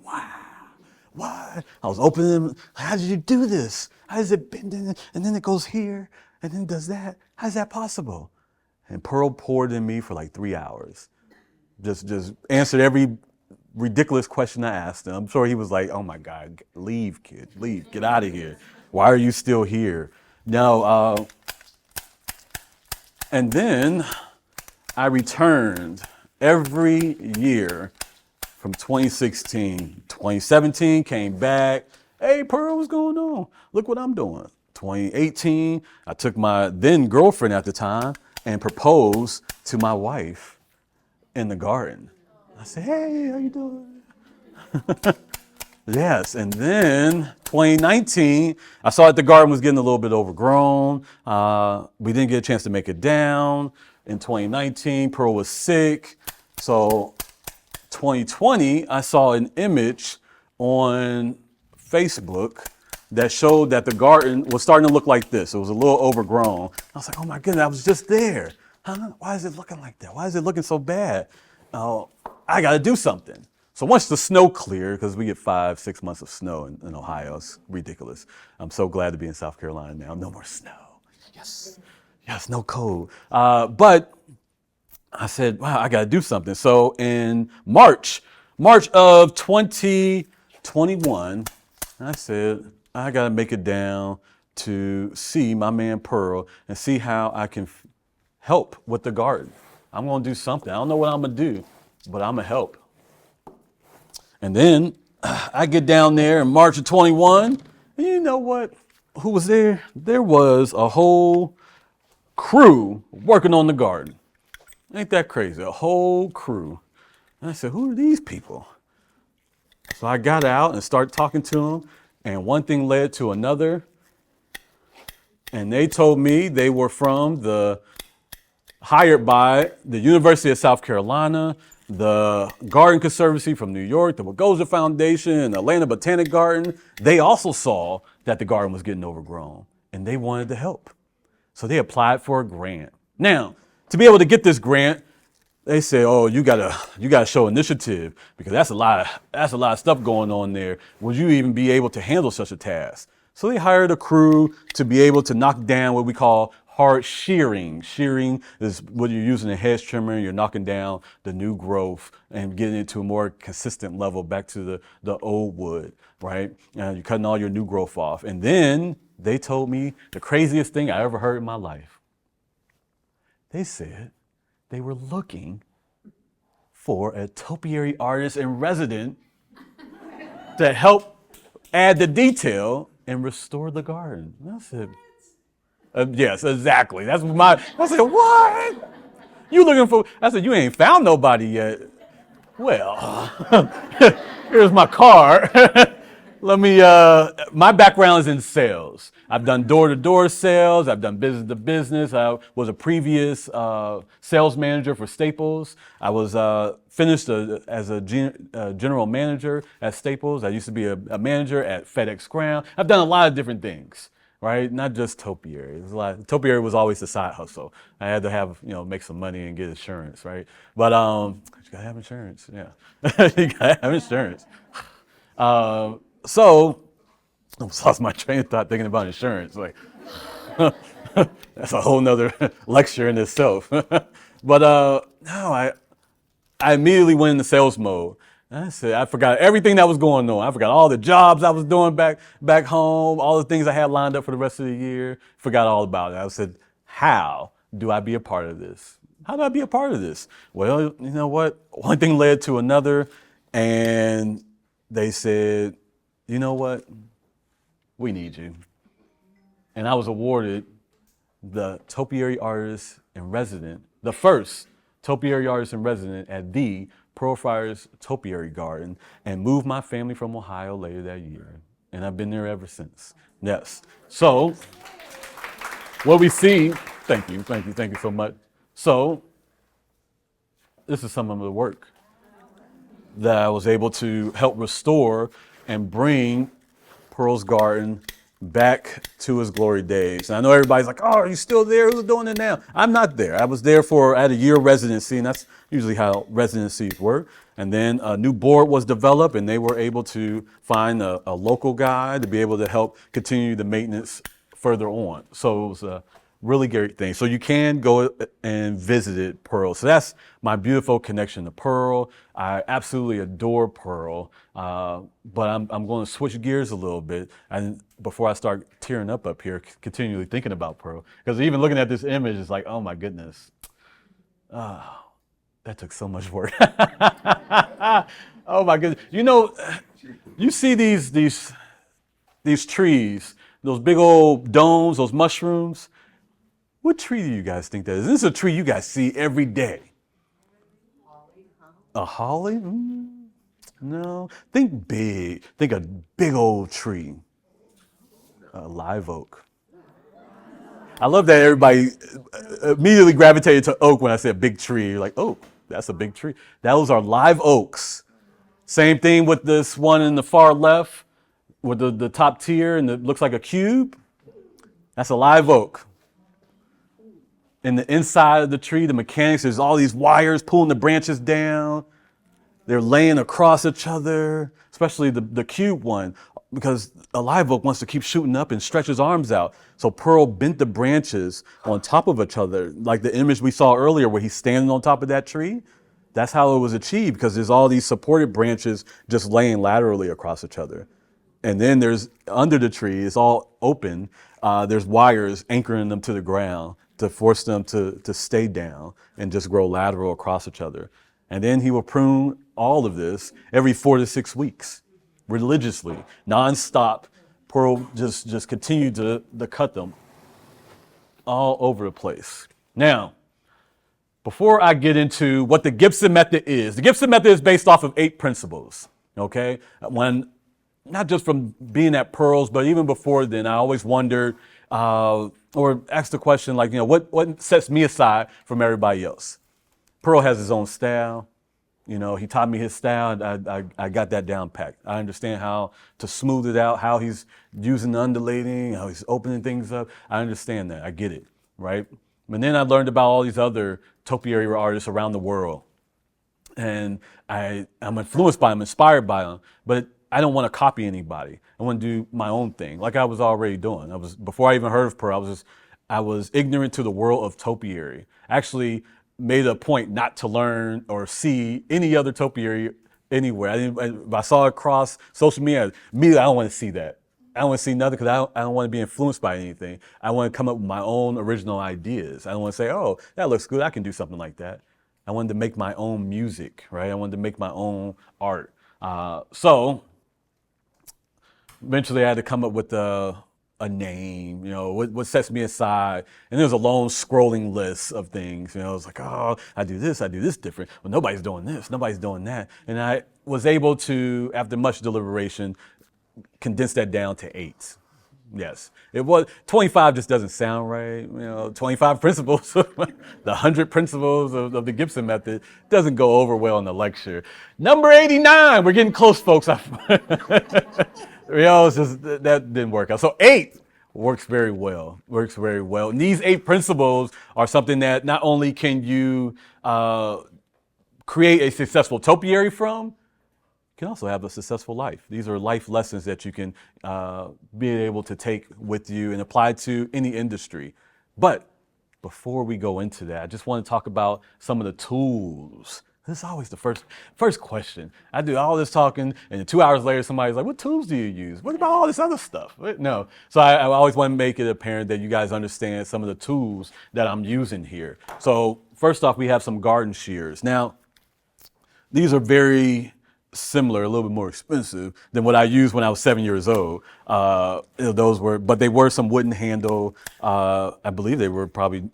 wow. What? I was opening them. How did you do this? How does it bend in? And then it goes here, and then does that. How's that possible? And Pearl poured in me for like 3 hours. Just answered every ridiculous question I asked him. I'm sure he was like, oh my God, leave, kid, leave, get out of here. Why are you still here? No, and then I returned every year from 2016. 2017 came back. Hey, Pearl, what's going on? Look what I'm doing. 2018, I took my then girlfriend at the time and proposed to my wife in the garden. I said, hey, how you doing? Yes, and then 2019, I saw that the garden was getting a little bit overgrown. We didn't get a chance to make it down. In 2019, Pearl was sick. So 2020, I saw an image on Facebook that showed that the garden was starting to look like this. It was a little overgrown. I was like, oh my goodness, I was just there. Huh? Why is it looking like that? Why is it looking so bad? I got to do something. So once the snow cleared, because we get 5-6 months of snow in Ohio, it's ridiculous. I'm so glad to be in South Carolina now. No more snow. Yes, no cold. But I said, wow, I got to do something. So in March of 2021, And I said, I got to make it down to see my man Pearl and see how I can help with the garden. I'm going to do something. I don't know what I'm going to do, but I'm going to help. And then I get down there in March of 21, and you know what? Who was there? There was a whole crew working on the garden. Ain't that crazy? A whole crew. And I said, who are these people? So I got out and started talking to them, and one thing led to another. And they told me they were hired by the University of South Carolina, the Garden Conservancy from New York, the Wagoza Foundation, and the Atlanta Botanic Garden. They also saw that the garden was getting overgrown, and they wanted to help. So they applied for a grant. Now, to be able to get this grant, they say, oh, you gotta show initiative, because that's a lot of stuff going on there. Would you even be able to handle such a task? So they hired a crew to be able to knock down what we call hard shearing. Shearing is what you're using a hedge trimmer. You're knocking down the new growth and getting it to a more consistent level back to the old wood, right? And you're cutting all your new growth off. And then they told me the craziest thing I ever heard in my life. They said they were looking for a topiary artist in residence to help add the detail and restore the garden. And I said, yes, exactly. That's I said, what? You looking for, I said, you ain't found nobody yet. Well, here's my card. My background is in sales. I've done door-to-door sales. I've done business-to-business. I was a previous sales manager for Staples. I was finished as a general manager at Staples. I used to be a manager at FedEx Ground. I've done a lot of different things, right? Not just topiary. Topiary was always the side hustle. I had to have, make some money and get insurance, right? But you gotta have insurance, yeah. You gotta have insurance. So I almost lost my train of thought thinking about insurance. Like, that's a whole nother lecture in itself. But no, I immediately went into sales mode. And I said, I forgot everything that was going on. I forgot all the jobs I was doing back home, all the things I had lined up for the rest of the year. Forgot all about it. I said, how do I be a part of this? How do I be a part of this? Well, you know what? One thing led to another, and they said, you know what? We need you. And I was awarded the topiary artist in residence, the first topiary artist in residence at the Pearl Friars Topiary Garden, and moved my family from Ohio later that year. And I've been there ever since. Yes. So what we see, thank you so much. So this is some of the work that I was able to help restore and bring Pearl's Garden back to its glory days. And I know everybody's like, oh, are you still there? Who's doing it now? I'm not there. I was there I had a year residency, and that's usually how residencies work. And then a new board was developed, and they were able to find a local guy to be able to help continue the maintenance further on. So it was a really great thing. So you can go and visit Pearl. So that's my beautiful connection to Pearl. I absolutely adore Pearl, but I'm going to switch gears a little bit. And before I start tearing up here, continually thinking about Pearl, because even looking at this image, it's like, oh my goodness, that took so much work. Oh my goodness. You see these trees, those big old domes, those mushrooms. What tree do you guys think that is? This is a tree you guys see every day. A holly? No. Think big. Think a big old tree. A live oak. I love that everybody immediately gravitated to oak when I said big tree. You're like, oh, that's a big tree. Those are live oaks. Same thing with this one in the far left with the top tier and it looks like a cube. That's a live oak. In the inside of the tree, the mechanics, there's all these wires pulling the branches down. They're laying across each other, especially the cube one, because a live oak wants to keep shooting up and stretch his arms out. So Pearl bent the branches on top of each other, like the image we saw earlier where he's standing on top of that tree. That's how it was achieved, because there's all these supported branches just laying laterally across each other. And then there's under the tree, it's all open. There's wires anchoring them to the ground to force them to stay down and just grow lateral across each other. And then he will prune all of this every 4 to 6 weeks, religiously, nonstop. Pearl just continue to cut them all over the place. Now, before I get into what the Gibson Method is, the Gibson Method is based off of 8 principles, okay? Not just from being at Pearls, but even before then, I always wondered or asked the question like, what sets me aside from everybody else? Pearl has his own style. He taught me his style. I got that down packed. I understand how to smooth it out, how he's using the undulating, how he's opening things up. I understand that. I get it, right? And then I learned about all these other topiary artists around the world. And I'm influenced by them, inspired by them, but I don't want to copy anybody. I want to do my own thing, like I was already doing. Before I even heard of Pearl, I was ignorant to the world of topiary. Actually made a point not to learn or see any other topiary anywhere. If I saw it across social media, immediately I don't want to see that. I don't want to see nothing because I don't want to be influenced by anything. I want to come up with my own original ideas. I don't want to say, oh, that looks good, I can do something like that. I wanted to make my own music, right? I wanted to make my own art. So eventually I had to come up with a name, what sets me aside. And there's a long scrolling list of things, it's like, oh, I do this different. Well, nobody's doing this, nobody's doing that. And I was able to, after much deliberation, condense that down to 8. Yes, it was 25 just doesn't sound right. 25 principles, the 100 principles of the Gibson Method doesn't go over well in the lecture. Number 89, we're getting close, folks. It's just, that didn't work out. So 8 works very well. And these 8 principles are something that not only can you create a successful topiary from, you can also have a successful life. These are life lessons that you can be able to take with you and apply to any industry. But before we go into that, I just want to talk about some of the tools. This is always the first question. I do all this talking, and 2 hours later, somebody's like, what tools do you use? What about all this other stuff? No. So I always want to make it apparent that you guys understand some of the tools that I'm using here. So first off, we have some garden shears. Now, these are very similar, a little bit more expensive than what I used when I was 7 years old. But they were some wooden handle. I believe they were probably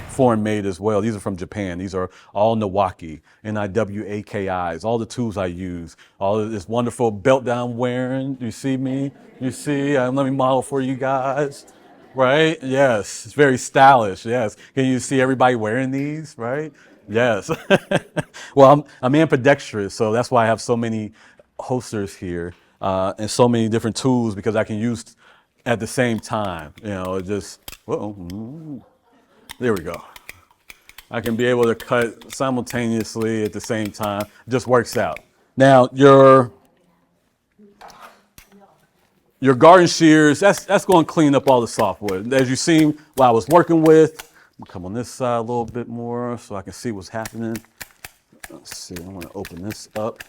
foreign made as well. These are from Japan. These are all Niwaki, Niwakis, all the tools I use. All of this wonderful belt that I'm wearing. You see me? You see? Let me model for you guys. Right? Yes. It's very stylish. Yes. Can you see everybody wearing these? Right? Yes. Well, I'm ambidextrous, so that's why I have so many holsters here and so many different tools because I can use at the same time. There we go. I can be able to cut simultaneously at the same time. It just works out. Now, your garden shears, that's going to clean up all the softwood. As you've seen what I was working with, I'm gonna come on this side a little bit more so I can see what's happening. Let's see, I'm gonna open this up.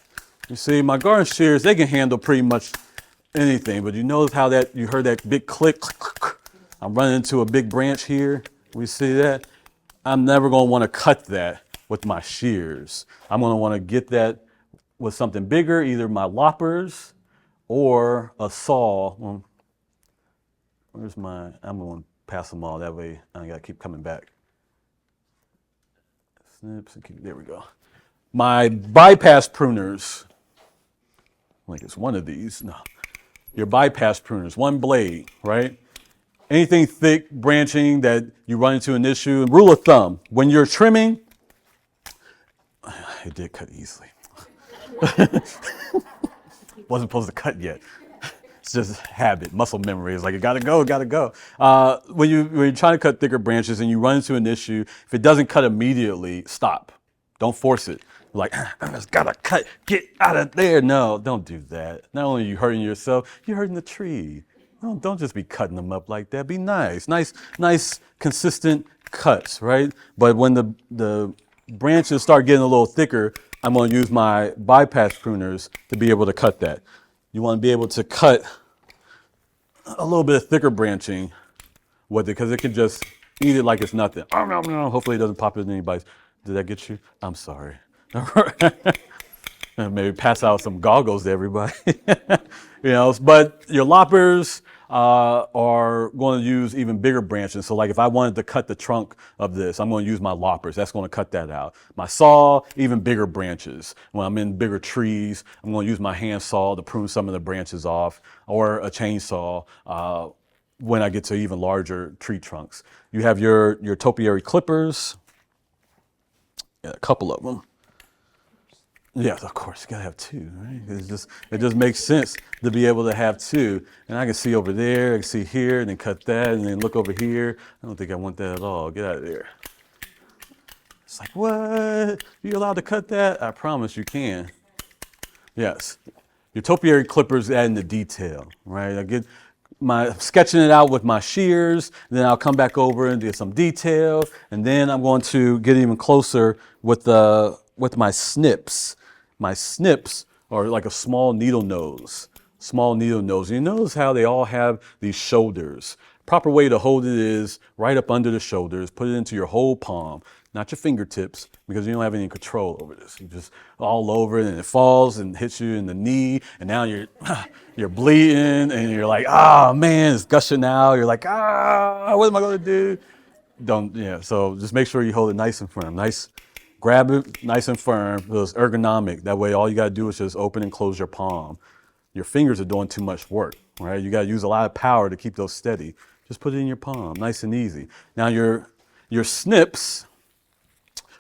You see, my garden shears, they can handle pretty much anything, but you notice how you heard that big click, click, click. I'm running into a big branch here. We see that? I'm never gonna wanna cut that with my shears. I'm gonna wanna get that with something bigger, either my loppers or a saw. I'm gonna pass them all, that way I don't gotta keep coming back. Snips and there we go. My bypass pruners, like it's one of these, no. Your bypass pruners, one blade, right? Anything thick, branching that you run into an issue. And rule of thumb, when you're trimming, it did cut easily. Wasn't supposed to cut yet. It's just habit, muscle memory. It's like, it gotta go. When you're trying to cut thicker branches and you run into an issue, if it doesn't cut immediately, stop. Don't force it. Like, I just gotta cut, get out of there. No, don't do that. Not only are you hurting yourself, you're hurting the tree. Don't just be cutting them up like that. Be nice, consistent cuts, right? But when the branches start getting a little thicker, I'm gonna use my bypass pruners to be able to cut that. you want to be able to cut a little bit of thicker branching with it because it can just eat it like it's nothing. Hopefully it doesn't pop in anybody's. Did that get you? I'm sorry. And maybe pass out some goggles to everybody. But your loppers are going to use even bigger branches. So like if I wanted to cut the trunk of this, I'm going to use my loppers. That's going to cut that out. My saw, even bigger branches. When I'm in bigger trees, I'm going to use my hand saw to prune some of the branches off, or a chainsaw when I get to even larger tree trunks. You have your topiary clippers, a couple of them. Yes, of course, you gotta have two, right? It just makes sense to be able to have two. And I can see over there, I can see here, and then cut that, and then look over here. I don't think I want that at all. Get out of there. It's like, what? You allowed to cut that? I promise you can. Yes. Your topiary clippers add in the detail, right? I get sketching it out with my shears, then I'll come back over and do some detail, and then I'm going to get even closer with my snips. My snips are like a small needle nose. You notice how they all have these shoulders. Proper way to hold it is right up under the shoulders, put it into your whole palm, not your fingertips, because you don't have any control over this. You just all over it, and it falls and hits you in the knee, and now you're bleeding, and you're like, man, it's gushing out. You're like, what am I gonna do? So just make sure you hold it nice and firm. Grab it nice and firm. It's ergonomic. That way, all you gotta do is just open and close your palm. Your fingers are doing too much work, right? You gotta use a lot of power to keep those steady. Just put it in your palm, nice and easy. Now your snips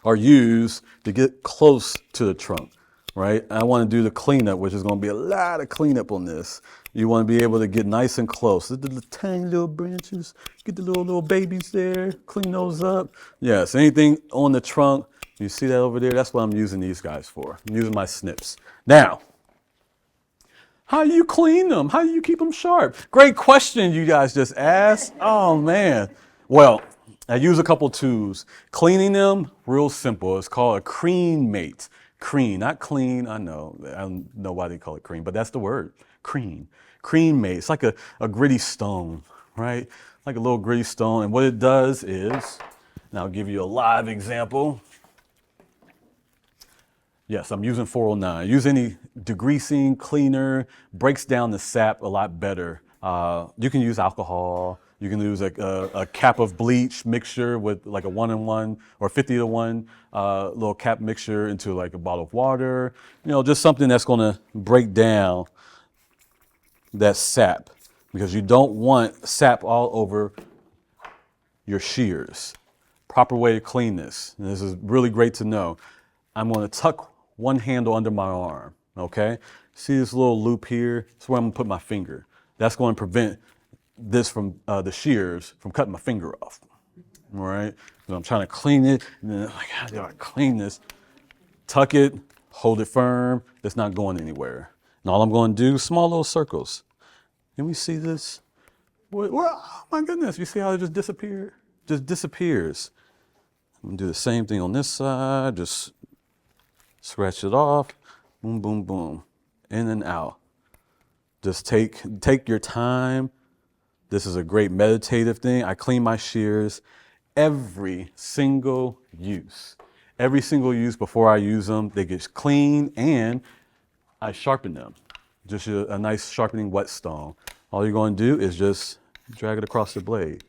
are used to get close to the trunk, right? I want to do the cleanup, which is going to be a lot of cleanup on this. You want to be able to get nice and close. The tiny little branches, get the little babies there, clean those up. Yes, anything on the trunk, you see that over there? That's what I'm using these guys for. I'm using my snips. Now, how do you clean them? How do you keep them sharp? Great question you guys just asked. Oh, man. Well, I use a couple tools. Cleaning them, real simple. It's called a cream mate. Cream, not clean. I don't know why they call it cream, but that's the word. Cream. Cream mate. It's like a gritty stone, right? Like a little gritty stone. And what it does is, and I'll give you a live example. Yes, I'm using 409. Use any degreasing cleaner, breaks down the sap a lot better. You can use alcohol. You can use a cap of bleach mixture with like a 1-in-1 or 50-to-1 little cap mixture into like a bottle of water. Just something that's going to break down that sap, because you don't want sap all over your shears. Proper way to clean this. And this is really great to know. I'm going to tuck one handle under my arm, okay? See this little loop here? That's where I'm going to put my finger. That's going to prevent this from the shears from cutting my finger off. All right, so I'm trying to clean it, and then like, how do I clean this? Tuck it, hold it firm. It's not going anywhere. And all I'm going to do, small little circles. Can we see this? Oh my goodness! You see how it just disappeared? Just disappears. I'm gonna do the same thing on this side. Just scratch it off. Boom, boom, boom, in and out. Just take your time. This is a great meditative thing. I clean my shears every single use. Every single use before I use them, they get clean, and I sharpen them. Just a nice sharpening whetstone. All you're going to do is just drag it across the blade.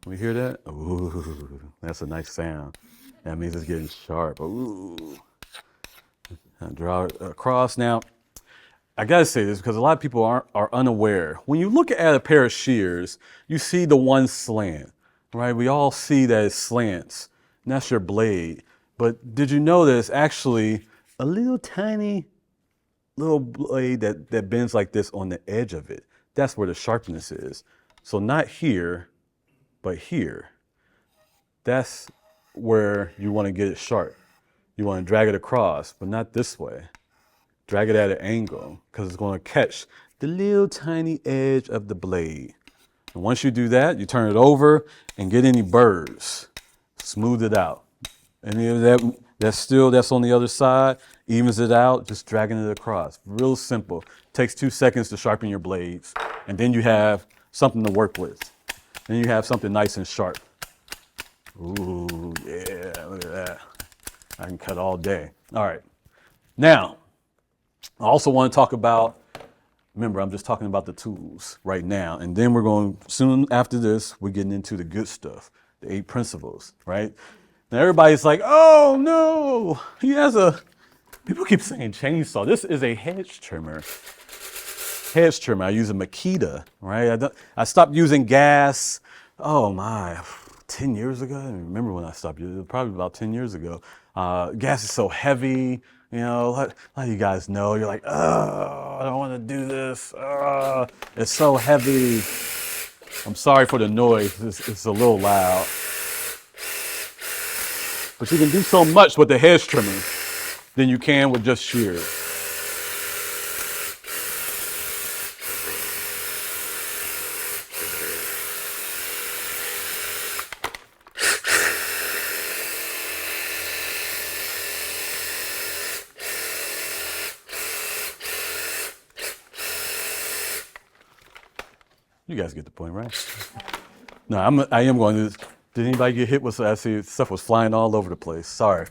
We hear that? Ooh, that's a nice sound. That means it's getting sharp. Ooh. And draw it across. Now, I gotta say this because a lot of people are unaware. When you look at a pair of shears, you see the one slant, right? We all see that it slants, and that's your blade. But did you know that it's actually a little tiny little blade that bends like this on the edge of it? That's where the sharpness is. So not here, but here. That's where you want to get it sharp. You want to drag it across, but not this way. Drag it at an angle, because it's going to catch the little tiny edge of the blade. And once you do that, you turn it over and get any burrs. Smooth it out. Any of that's on the other side, evens it out, just dragging it across. Real simple. Takes 2 seconds to sharpen your blades, and then you have something to work with. Then you have something nice and sharp. Ooh, yeah, look at that. I can cut all day. All right. Now, I also want to talk about, remember, I'm just talking about the tools right now, and then we're going, soon after this, we're getting into the good stuff, the 8 principles, right? And everybody's like, oh no, he has people keep saying chainsaw. This is a hedge trimmer. Hedge trimmer, I use a Makita, right? I stopped using gas, oh my, 10 years ago? I don't remember when I stopped using it, probably about 10 years ago. Gas is so heavy, you know, a lot of you guys know, you're like, oh, I don't want to do this. It's so heavy. I'm sorry for the noise, it's a little loud. But you can do so much with the hedge trimmer than you can with just shears. You guys get the point, right? No, I am going to. Did anybody get hit with? I see stuff was flying all over the place. Sorry.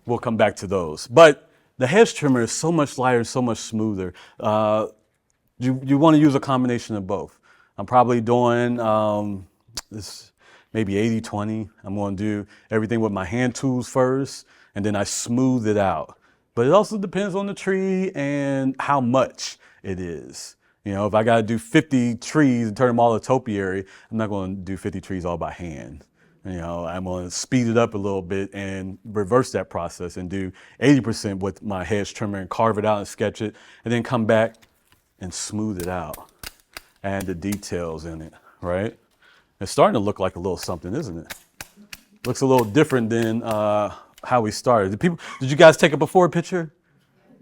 We'll come back to those. But the hedge trimmer is so much lighter, so much smoother. You want to use a combination of both. I'm probably doing this maybe 80-20. I'm going to do everything with my hand tools first, and then I smooth it out. But it also depends on the tree and how much it is. You know, if I got to do 50 trees and turn them all to topiary, I'm not going to do 50 trees all by hand. You know, I'm going to speed it up a little bit and reverse that process and do 80% with my hedge trimmer and carve it out and sketch it, and then come back and smooth it out. Add the details in it, right? It's starting to look like a little something, isn't it? Looks a little different than how we started. Did you guys take a before picture?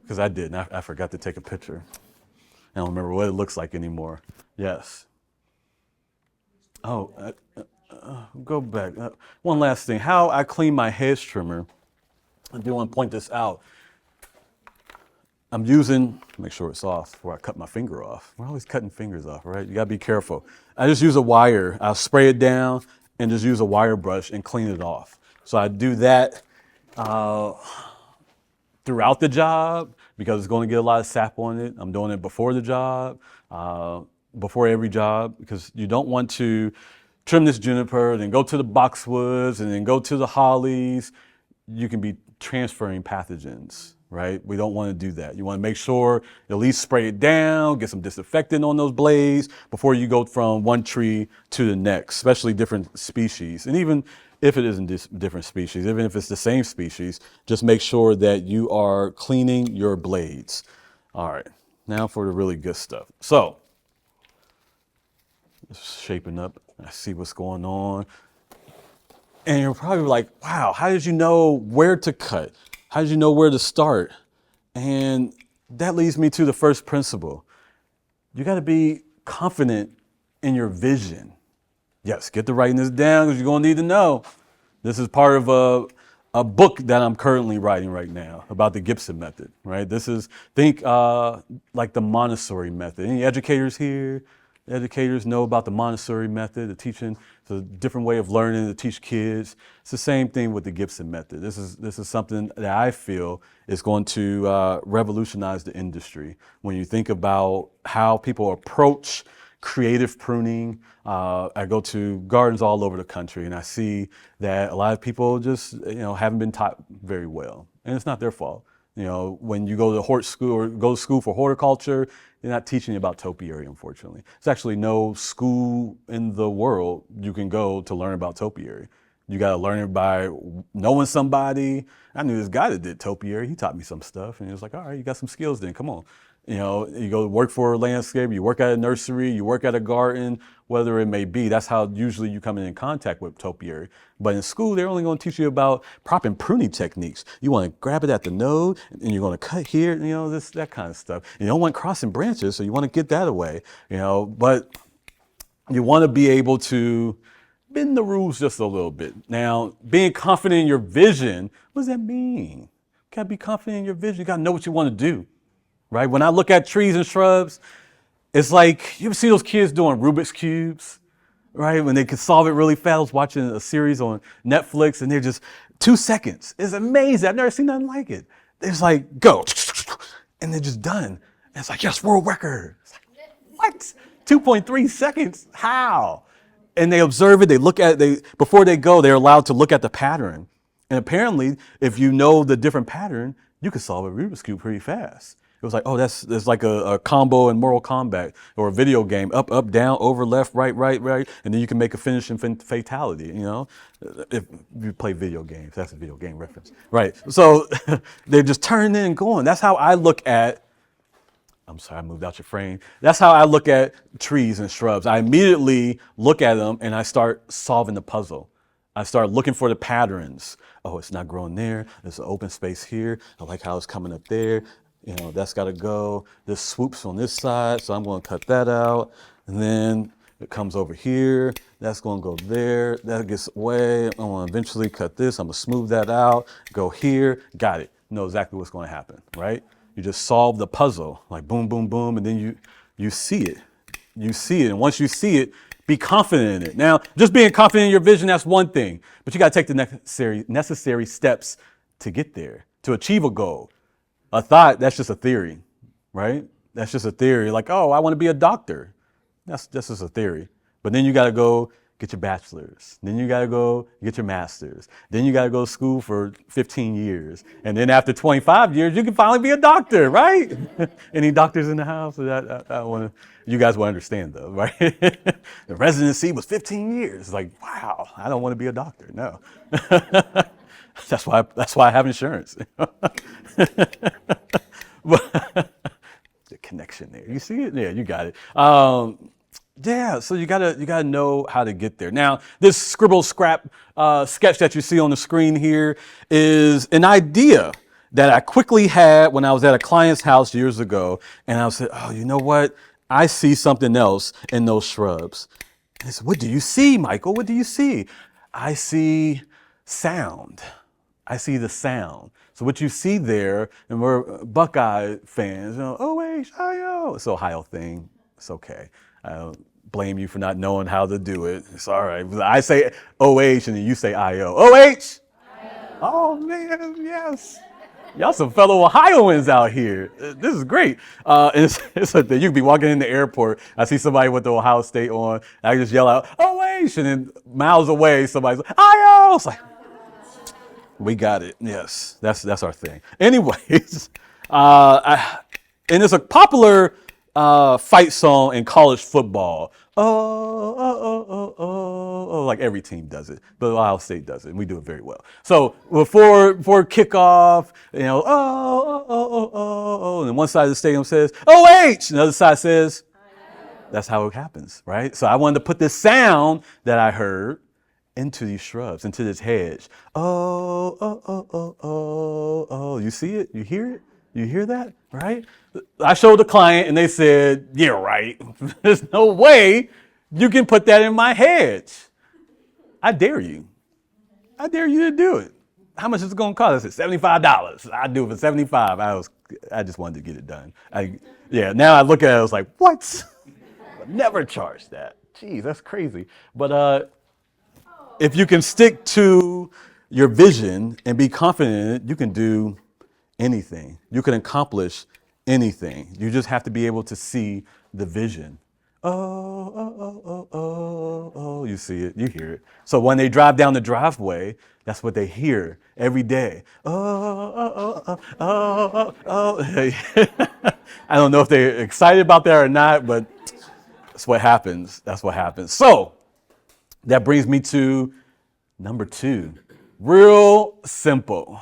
Because I didn't. I forgot to take a picture. I don't remember what it looks like anymore. Yes. Oh, go back. One last thing. How I clean my hedge trimmer. I do want to point this out. I'm using, make sure it's off before I cut my finger off. We're always cutting fingers off, right? You gotta be careful. I just use a wire. I'll spray it down and just use a wire brush and clean it off. So I do that throughout the job because it's going to get a lot of sap on it. I'm doing it before the job, before every job, because you don't want to trim this juniper, then go to the boxwoods, and then go to the hollies. You can be transferring pathogens, right? We don't want to do that. You want to make sure at least spray it down, get some disinfectant on those blades before you go from one tree to the next, especially different species. And even if it isn't different species, even if it's the same species, just make sure that you are cleaning your blades. All right, now for the really good stuff. So, it's shaping up. I see what's going on. And you're probably like, wow, how did you know where to cut? How did you know where to start? And that leads me to the first principle. You got to be confident in your vision. Yes, get to writing this down because you're going to need to know. This is part of a book that I'm currently writing right now about the Gibson Method, right? This is, think like the Montessori method. Any educators here? Educators know about the Montessori method, the teaching. It's a different way of learning to teach kids. It's the same thing with the Gibson Method. This is something that I feel is going to revolutionize the industry. When you think about how people approach creative pruning, I go to gardens all over the country and I see that a lot of people just, haven't been taught very well. And it's not their fault. When you go to hort school or go to school for horticulture, they're not teaching you about topiary, unfortunately. There's actually no school in the world you can go to learn about topiary. You got to learn it by knowing somebody. I knew this guy that did topiary. He taught me some stuff. And he was like, all right, you got some skills then, come on. You go work for a landscape, you work at a nursery, you work at a garden, whatever it may be. That's how usually you come in contact with topiary. But in school, they're only going to teach you about prop and pruning techniques. You want to grab it at the node, and you're going to cut here, that kind of stuff. And you don't want crossing branches, so you want to get that away, But you want to be able to bend the rules just a little bit. Now, being confident in your vision, what does that mean? You gotta be confident in your vision. You gotta know what you want to do, right? When I look at trees and shrubs, it's like, you ever see those kids doing Rubik's Cubes, right? When they can solve it really fast. I was watching a series on Netflix and they're just 2 seconds. It's amazing. I've never seen nothing like it. It's like, go, and they're just done. And it's like, yes, world record. It's like, what? 2.3 seconds? How? And they observe it, they look at it, before they go, they're allowed to look at the pattern. And apparently, if you know the different pattern, you can solve a Rubik's Cube pretty fast. It was like, oh, that's like a combo in Mortal Kombat or a video game, up, up, down, over, left, right, right, right. And then you can make a finishing fatality, you know, if you play video games. That's a video game reference. Right. So they're just turning in and going. That's how I look at, I'm sorry, I moved out your frame. That's how I look at trees and shrubs. I immediately look at them and I start solving the puzzle. I start looking for the patterns. Oh, it's not growing there. There's an open space here. I like how it's coming up there. You know, that's got to go. This swoops on this side, so I'm going to cut that out. And then it comes over here. That's going to go there. That gets away. I'm going to eventually cut this. I'm going to smooth that out. Go here. Got it. You know exactly what's going to happen, right? You just solve the puzzle, like boom, boom, boom, and then you see it. You see it, and once you see it, be confident in it. Now, just being confident in your vision, that's one thing, but you got to take the necessary steps to get there, to achieve a goal. A thought, that's just a theory, right? That's just a theory, like, oh, I want to be a doctor. That's just a theory. But then you got to go get your bachelor's. Then you got to go get your master's. Then you got to go to school for 15 years. And then after 25 years, you can finally be a doctor, right? Any doctors in the house? You guys will understand though, right? The residency was 15 years. Like, wow, I don't want to be a doctor. No. That's why I have insurance. The connection there. You see it? Yeah, you got it. Yeah, so you gotta know how to get there. Now, this scribble scrap sketch that you see on the screen here is an idea that I quickly had when I was at a client's house years ago, and I said, oh, you know what? I see something else in those shrubs. And I said, what do you see, Michael? What do you see? I see sound. I see the sound. So what you see there, and we're Buckeye fans, you know, O-H-I-O. It's an Ohio thing. It's okay. I don't blame you for not knowing how to do it. It's all right. I say O-H and then you say I-O. O-H? I-O. Oh, man, yes. Y'all some fellow Ohioans out here. This is great. It's like you can be walking in the airport. I see somebody with the Ohio State on. I just yell out, O-H, and then miles away, somebody's like, I-O. It's like, we got it. Yes, that's our thing. Anyways, and it's a popular fight song in college football. Oh, like every team does it, but Ohio State does it, and we do it very well. So before kickoff, you know, and then one side of the stadium says, O-H, and the other side says, that's how it happens, right? So I wanted to put this sound that I heard into these shrubs, into this hedge. Oh, you see it? You hear it? You hear that, right? I showed the client and they said, yeah, right. There's no way you can put that in my hedge. I dare you. I dare you to do it. How much is it going to cost? I said, $75. I'd do it for $75. I just wanted to get it done. Now I look at it, I was like, what? I'd never charge that. Geez, that's crazy. But if you can stick to your vision and be confident in it, you can do anything. You can accomplish anything. You just have to be able to see the vision. Oh, you see it, you hear it. So when they drive down the driveway, that's what they hear every day. I don't know if they're excited about that or not, but that's what happens. That's what happens. So that brings me to number 2. Real simple.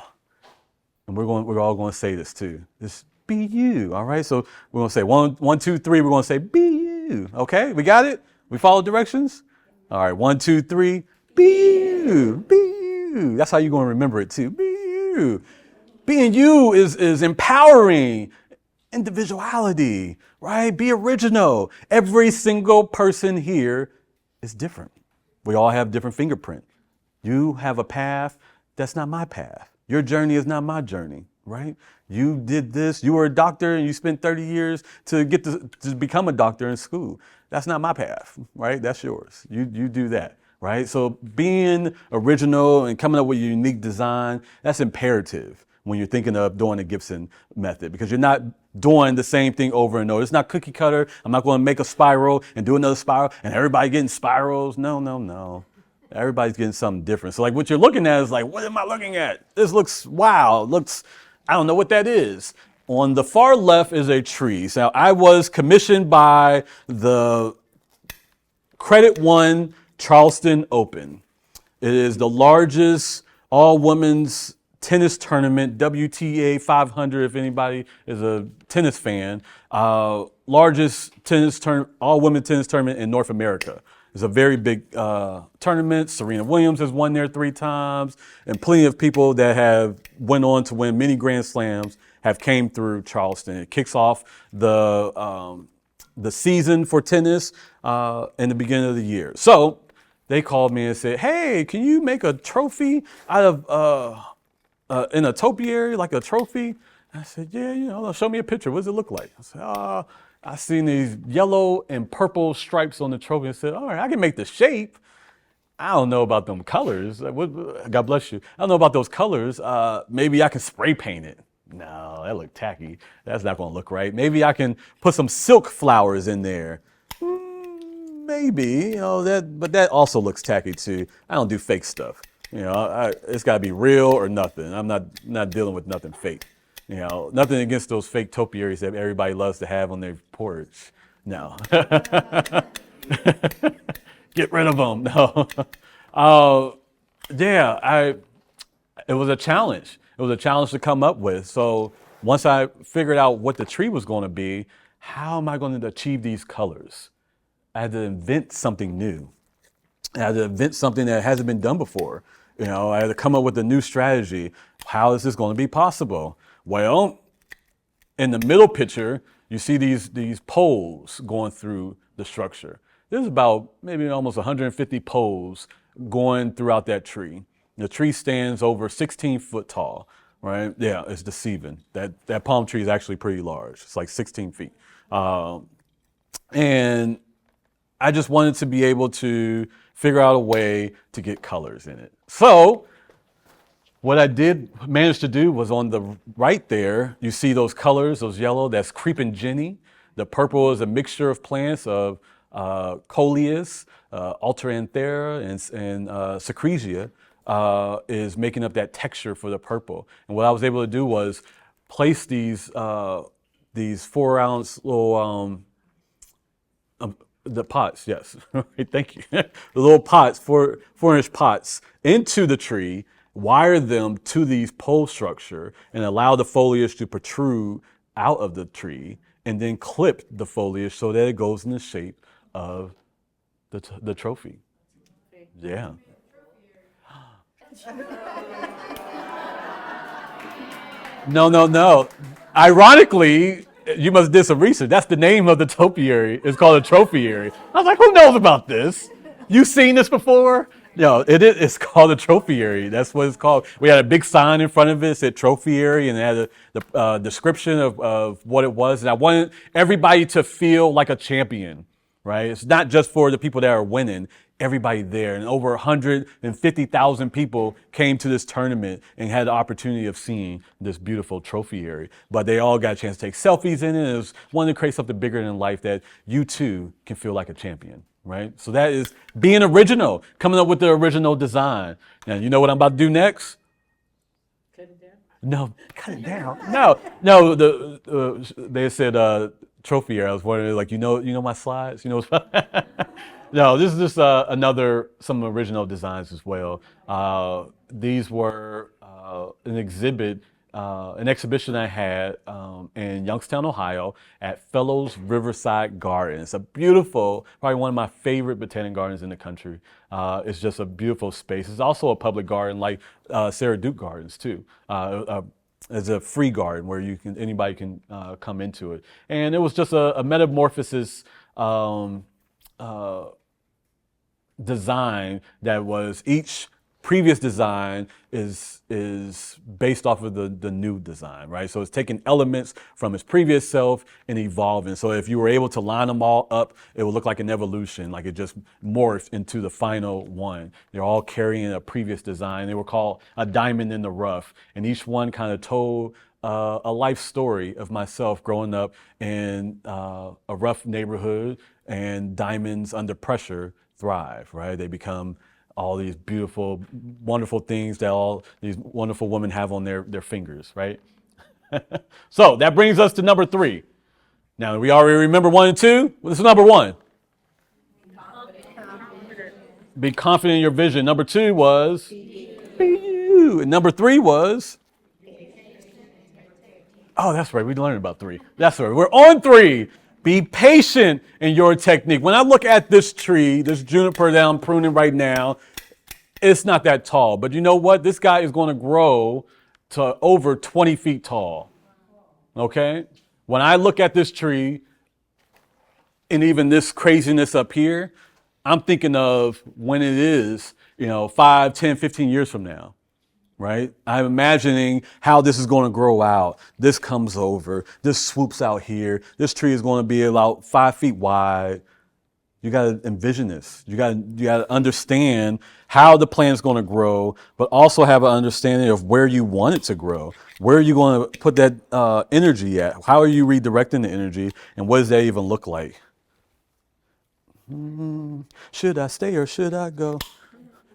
And we're all going to say this too. Just be you, all right? So we're going to say 1, 2, 3. We're going to say be you, okay? We got it? We follow directions? All right, 1, 2, 3. Be you, be you. That's how you're going to remember it too. Be you. Being you is empowering individuality, right? Be original. Every single person here is different. We all have different fingerprint. You have a path that's not my path. Your journey is not my journey. right? You did this, you were a doctor and you spent 30 years to get to become a doctor in school. That's not my path, right? That's yours. You do that, right? So being original and coming up with a unique design, that's imperative when you're thinking of doing the Gibson method, because you're not doing the same thing over and over. It's not cookie cutter. I'm not going to make a spiral and do another spiral and everybody getting spirals. No. Everybody's getting something different. So like what you're looking at is like, what am I looking at? This looks, wow, I don't know what that is. On the far left is a tree. So I was commissioned by the Credit One Charleston Open. It is the largest all-women's tennis tournament, WTA 500, if anybody is a tennis fan. Largest all-women tennis tournament in North America. It's a very big tournament. Serena Williams has won there 3 times, and plenty of people that have went on to win many Grand Slams have came through Charleston. It kicks off the season for tennis in the beginning of the year. So they called me and said, "Hey, can you make a trophy out of in a topiary, like a trophy?" I said, "Yeah, show me a picture. What does it look like?" I said, I seen these yellow and purple stripes on the trophy and said, all right, I can make the shape. I don't know about them colors. God bless you. I don't know about those colors. Maybe I can spray paint it. No, that looked tacky. That's not going to look right. Maybe I can put some silk flowers in there. Maybe, but that also looks tacky too. I don't do fake stuff. It's got to be real or nothing. I'm not dealing with nothing fake. Nothing against those fake topiaries that everybody loves to have on their porch. No. Get rid of them. No. It was a challenge. It was a challenge to come up with. So once I figured out what the tree was going to be, how am I going to achieve these colors? I had to invent something new. I had to invent something that hasn't been done before. I had to come up with a new strategy. How is this going to be possible? Well, in the middle picture, you see these poles going through the structure. There's about maybe almost 150 poles going throughout that tree. The tree stands over 16 foot tall, right? Yeah, it's deceiving. That palm tree is actually pretty large. It's like 16 feet. And I just wanted to be able to figure out a way to get colors in it. So what I did manage to do was on the right there, you see those colors, those yellow, that's creeping Jenny. The purple is a mixture of plants of coleus, Alteranthera, and Secretia is making up that texture for the purple. And what I was able to do was place these 4-ounce little the pots, yes. Thank you. The little pots, 4-inch pots, into the tree, wire them to these pole structure, and allow the foliage to protrude out of the tree, and then clip the foliage so that it goes in the shape of the trophy. Yeah. No. Ironically, you must do some research. That's the name of the topiary. It's called a trophiary. I was like, who knows about this? You seen this before? No, it's called a trophiary. That's what it's called. We had a big sign in front of it that said trophiary, and it had the description of what it was. And I wanted everybody to feel like a champion, right? It's not just for the people that are winning. Everybody there, and over 150,000 people came to this tournament and had the opportunity of seeing this beautiful trophiary. But they all got a chance to take selfies in it. It was wanting to create something bigger than life that you too can feel like a champion, right? So that is being original, coming up with the original design. Now, you know what I'm about to do next? Cut it down? No, cut it down. No. They said trophiary. I was wondering, like, you know my slides. No, this is just some original designs as well. These were an exhibition I had in Youngstown, Ohio, at Fellows Riverside Gardens. A beautiful, probably one of my favorite botanic gardens in the country. It's just a beautiful space. It's also a public garden, like Sarah Duke Gardens too. It's a free garden where anybody can come into it, and it was just a metamorphosis. Design that was each previous design is based off of the new design, right? So it's taking elements from its previous self and evolving. So if you were able to line them all up, it would look like an evolution, like it just morphed into the final one. They're all carrying a previous design. They were called a diamond in the rough, and each one kind of told a life story of myself growing up in a rough neighborhood, and diamonds under pressure thrive, right? They become all these beautiful, wonderful things that all these wonderful women have on their fingers, right? So that brings us to number 3. Now, we already remember 1 and 2. Well, this is number 1. Be confident in your vision. Number 2 was be you. And number 3 was, oh, that's right. We learned about 3. That's right. We're on 3. Be patient in your technique. When I look at this tree, this juniper that I'm pruning right now, it's not that tall. But you know what? This guy is going to grow to over 20 feet tall. Okay? When I look at this tree and even this craziness up here, I'm thinking of when it is, 5, 10, 15 years from now. Right? I'm imagining how this is going to grow out. This comes over. This swoops out here. This tree is going to be about 5 feet wide. You got to envision this. You got to understand how the plant is going to grow, but also have an understanding of where you want it to grow. Where are you going to put that energy at? How are you redirecting the energy? And what does that even look like? Should I stay or should I go?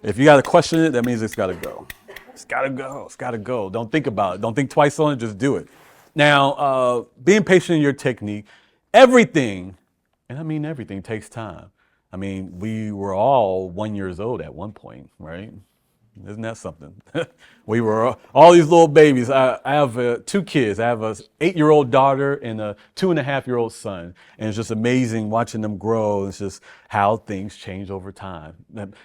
If you got to question it, that means it's got to go. It's got to go. It's got to go. Don't think about it. Don't think twice on it. Just do it. Now, being patient in your technique, everything, and I mean everything, takes time. I mean, we were all 1 year old at one point, right? Isn't that something? We were all these little babies. I have 2 kids. I have a 8-year-old daughter and a 2.5-year-old son. And it's just amazing watching them grow. It's just how things change over time.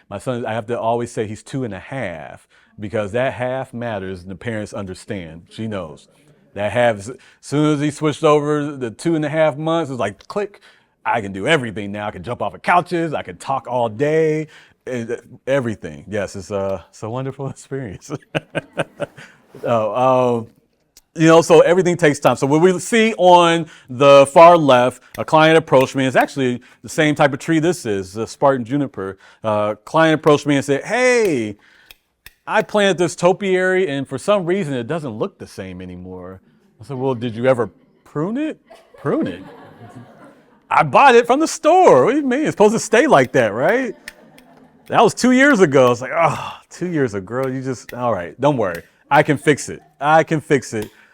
My son, I have to always say he's 2.5 because that half matters and the parents understand. She knows. That half, as soon as he switched over the 2.5 months, it was like, click. I can do everything now. I can jump off of couches. I can talk all day. Everything. Yes, it's a wonderful experience. So everything takes time. So what we see on the far left, a client approached me. It's actually the same type of tree this is, the Spartan juniper. Client approached me and said, hey, I planted this topiary and for some reason it doesn't look the same anymore. I said, well, did you ever prune it? Prune it? I bought it from the store. What do you mean? It's supposed to stay like that, right? That was 2 years ago. It's like, 2 years ago, girl, all right, don't worry. I can fix it.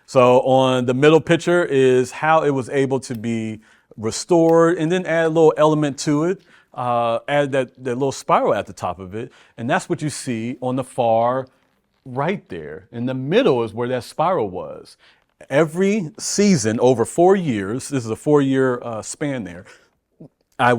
So on the middle picture is how it was able to be restored and then add a little element to it, add that little spiral at the top of it. And that's what you see on the far right there. In the middle is where that spiral was. Every season over 4 years, this is a 4-year span there, I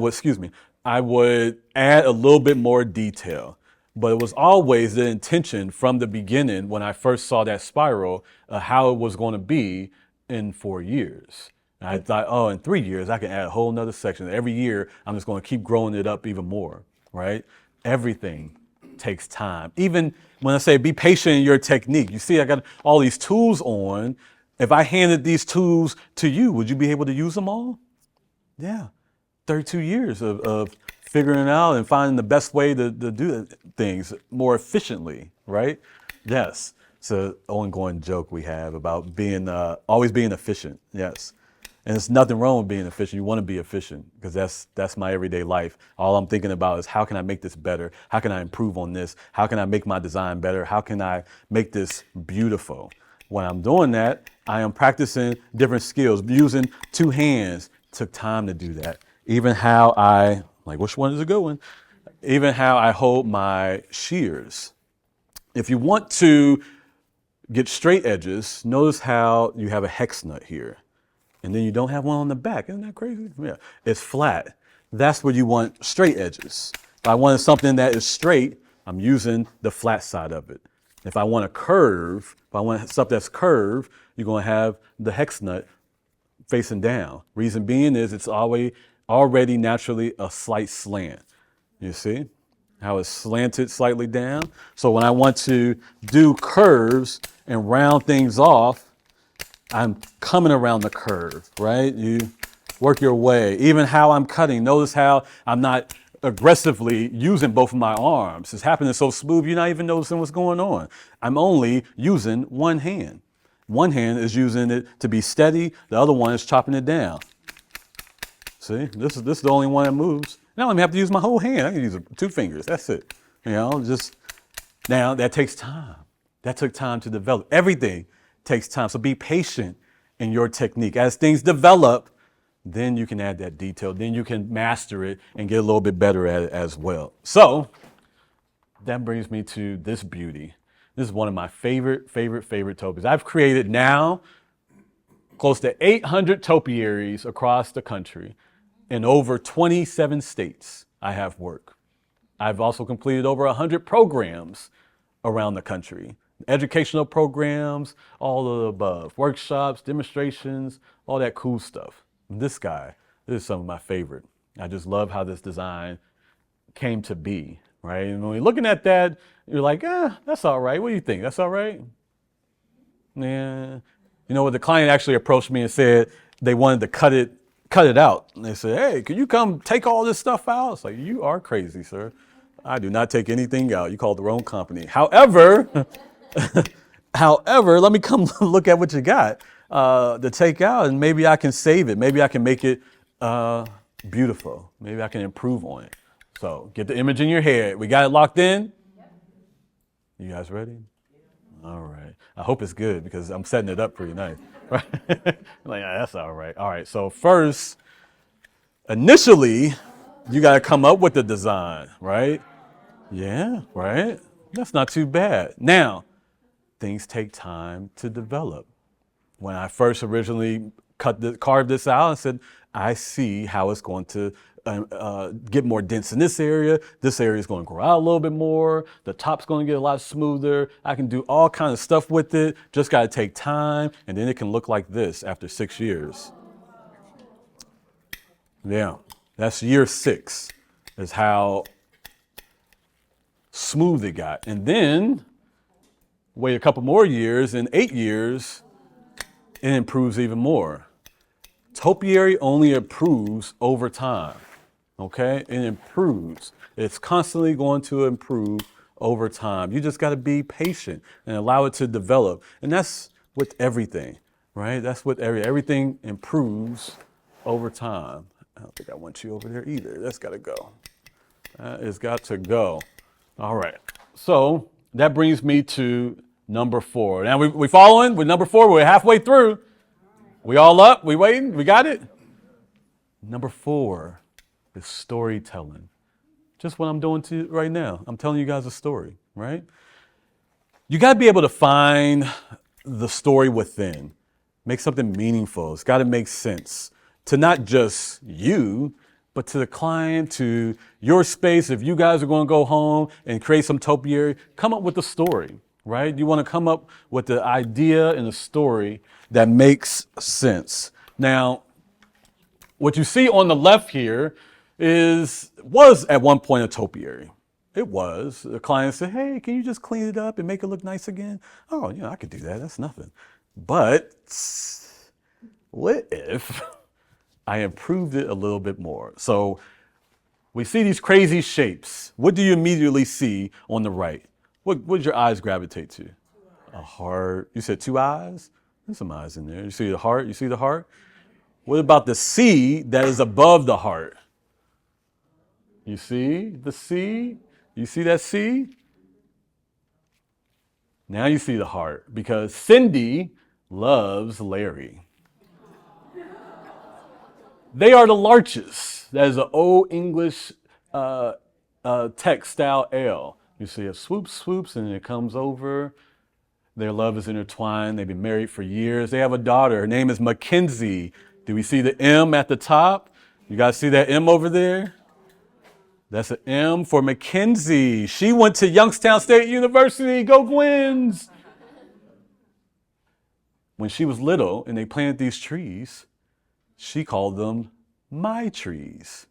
would add a little bit more detail, but it was always the intention from the beginning when I first saw that spiral, how it was going to be in 4 years. And I thought, in 3 years, I can add a whole nother section. Every year, I'm just going to keep growing it up even more, right? Everything takes time. Even when I say be patient in your technique, you see, I got all these tools on. If I handed these tools to you, would you be able to use them all? Yeah. 32 years of figuring out and finding the best way to do things more efficiently, right? Yes. It's an ongoing joke we have about being always being efficient. Yes. And there's nothing wrong with being efficient. You want to be efficient because that's my everyday life. All I'm thinking about is how can I make this better? How can I improve on this? How can I make my design better? How can I make this beautiful? When I'm doing that, I am practicing different skills. Using 2 hands took time to do that. Even how which one is a good one? Even how I hold my shears. If you want to get straight edges, notice how you have a hex nut here. And then you don't have one on the back. Isn't that crazy? Yeah. It's flat. That's where you want straight edges. If I wanted something that is straight, I'm using the flat side of it. If I want a curve, if I want stuff that's curved, you're going to have the hex nut facing down. Reason being is it's already naturally a slight slant. You see? how it's slanted slightly down. So when I want to do curves and round things off, I'm coming around the curve, right? You work your way. Even how I'm cutting, notice how I'm not aggressively using both of my arms. It's happening so smooth, you're not even noticing what's going on. I'm only using one hand. One hand is using it to be steady, the other one is chopping it down. See, this is the only one that moves. I don't even have to use my whole hand. I can use 2 fingers, that's it. You know, just, now that takes time. That took time to develop. Everything takes time, so be patient in your technique. As things develop, then you can add that detail, then you can master it and get a little bit better at it as well. So that brings me to this beauty. This is one of my favorite topiaries. I've created now close to 800 topiaries across the country in over 27 states. I have work. I've also completed over 100 programs around the country. Educational programs, all of the above, workshops, demonstrations, all that cool stuff. This is some of my favorite. I just love how this design came to be, right? And when you're looking at that, you're like, that's all right. What do you think? That's all right? Yeah. You know what? The client actually approached me and said they wanted to cut it out. And they said, hey, can you come take all this stuff out? It's like, you are crazy, sir. I do not take anything out. You called the wrong company. However, let me come look at what you got to take out, and maybe I can save it. Maybe I can make it beautiful. Maybe I can improve on it. So get the image in your head. We got it locked in? You guys ready? All right. I hope it's good because I'm setting it up pretty nice. Right? Like, that's all right. All right. So first, initially, you got to come up with the design, right? Yeah, right? That's not too bad. Now, things take time to develop. When I first originally carved this out, I said, I see how it's going to get more dense in this area. This area is going to grow out a little bit more. The top's going to get a lot smoother. I can do all kinds of stuff with it. Just got to take time, and then it can look like this after 6 years. Yeah, that's year 6 is how smooth it got. And then wait a couple more years, in 8 years, it improves even more. Topiary only improves over time, okay? It improves. It's constantly going to improve over time. You just got to be patient and allow it to develop. And that's with everything, right? That's with everything improves over time. I don't think I want you over there either. That's got to go. That has got to go. All right. So that brings me to number 4. Now we following with number 4. We're halfway through. We all up? We waiting? We got it? Number 4 is storytelling. Just what I'm doing to right now. I'm telling you guys a story, right? You got to be able to find the story within. Make something meaningful. It's got to make sense to not just you, but to the client, to your space. If you guys are going to go home and create some topiary, come up with a story, right? You want to come up with the idea and the story that makes sense. Now, what you see on the left here was at one point a topiary. It was. The client said, hey, can you just clean it up and make it look nice again? Oh, I could do that. That's nothing. But what if I improved it a little bit more? So we see these crazy shapes. What do you immediately see on the right? What did your eyes gravitate to? A heart. You said 2 eyes? There's some eyes in there. You see the heart? You see the heart? What about the C that is above the heart? You see the C? You see that C? Now you see the heart, because Cindy loves Larry. They are the larches. That is an old English text style L. You see it swoops, and it comes over. Their love is intertwined. They've been married for years. They have a daughter. Her name is Mackenzie. Do we see the M at the top? You guys see that M over there? That's an M for Mackenzie. She went to Youngstown State University. Go Gwins! When she was little and they planted these trees, she called them my trees.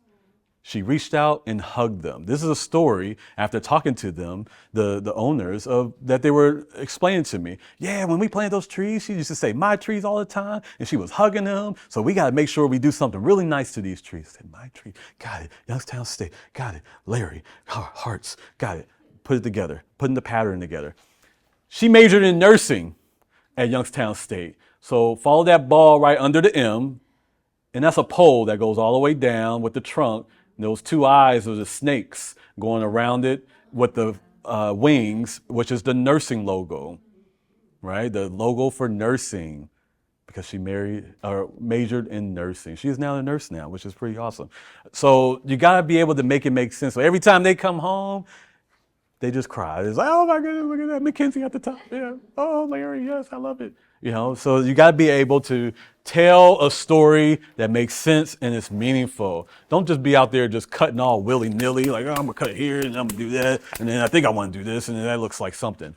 She reached out and hugged them. This is a story after talking to them, the owners, of that they were explaining to me. Yeah, when we planted those trees, she used to say, my trees all the time, and she was hugging them. So we got to make sure we do something really nice to these trees. I said, my tree, got it. Youngstown State, got it. Larry, hearts, got it. Put it together, putting the pattern together. She majored in nursing at Youngstown State. So follow that ball right under the M, and that's a pole that goes all the way down with the trunk. And those two eyes are the snakes going around it with the wings, which is the nursing logo, right? The logo for nursing, because she majored in nursing. She is now a nurse now, which is pretty awesome. So you got to be able to make it make sense. So every time they come home, they just cry. It's like, oh my goodness, look at that, Mackenzie at the top. Yeah. Oh, Larry, yes, I love it. You know, so you got to be able to tell a story that makes sense and it's meaningful. Don't just be out there just cutting all willy-nilly, like, oh, I'm gonna cut here and I'm gonna do that, and then I think I want to do this, and then that looks like something.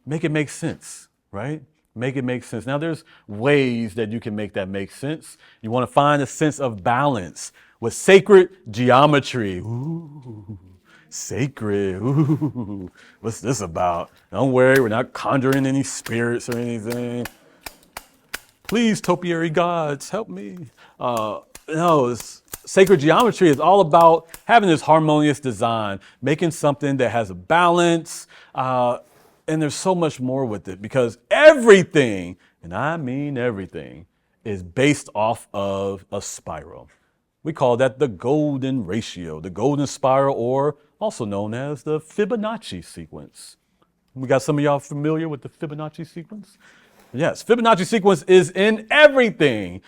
Make it make sense, right? Make it make sense. Now, there's ways that you can make that make sense. You want to find a sense of balance with sacred geometry. Ooh. Sacred. Ooh, what's this about? Don't worry, we're not conjuring any spirits or anything. Please, topiary gods, help me. No, sacred geometry is all about having this harmonious design, making something that has a balance. And there's so much more with it, because everything, and I mean everything, is based off of a spiral. We call that the golden ratio, the golden spiral, or also known as the Fibonacci sequence. We got some of y'all familiar with the Fibonacci sequence? Yes, Fibonacci sequence is in everything.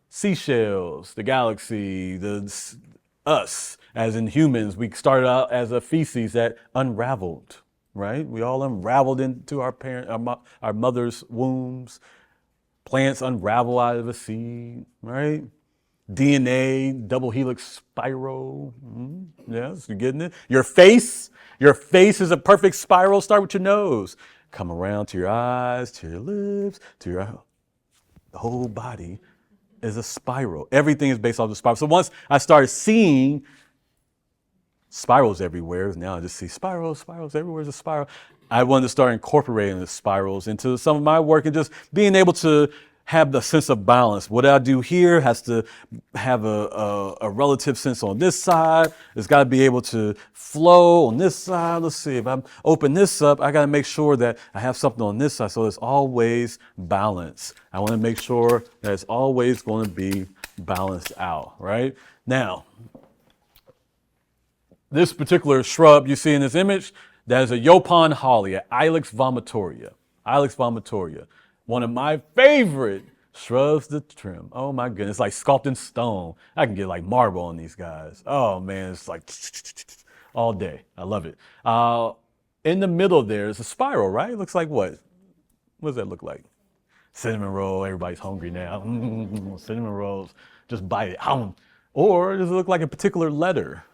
Seashells, the galaxy, us, as in humans. We started out as a feces that unraveled, right? We all unraveled into our mother's wombs. Plants unravel out of a seed, right? DNA, double helix spiral. Yes, you're getting it. Your face is a perfect spiral. Start with your nose. Come around to your eyes, to your lips, the whole body is a spiral. Everything is based off the spiral. So once I started seeing spirals everywhere, now I just see spirals everywhere is a spiral. I wanted to start incorporating the spirals into some of my work and just being able to have the sense of balance. What I do here has to have a relative sense on this side. It's got to be able to flow on this side. Let's see, if I open this up, I got to make sure that I have something on this side, so it's always balanced. I want to make sure that it's always going to be balanced out, right? Now, this particular shrub you see in this image, that is a Yopon holly, an Ilex vomitoria. Ilex vomitoria. One of my favorite shrubs to trim. Oh my goodness, it's like sculpting stone. I can get like marble on these guys. Oh man, it's like all day. I love it. In the middle there is a spiral, right? It looks like what? What does that look like? Cinnamon roll. Everybody's hungry now. Cinnamon rolls. Just bite it. Or does it look like a particular letter?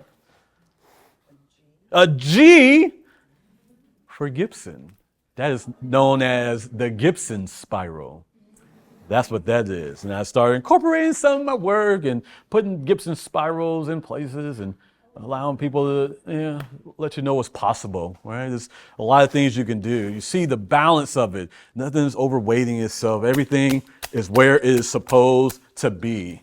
A G for Gibson. That is known as the Gibson spiral. That's what that is. And I started incorporating some of my work and putting Gibson spirals in places and allowing people to let you know what's possible, right? There's a lot of things you can do. You see the balance of it. Nothing's overweighting itself. Everything is where it is supposed to be.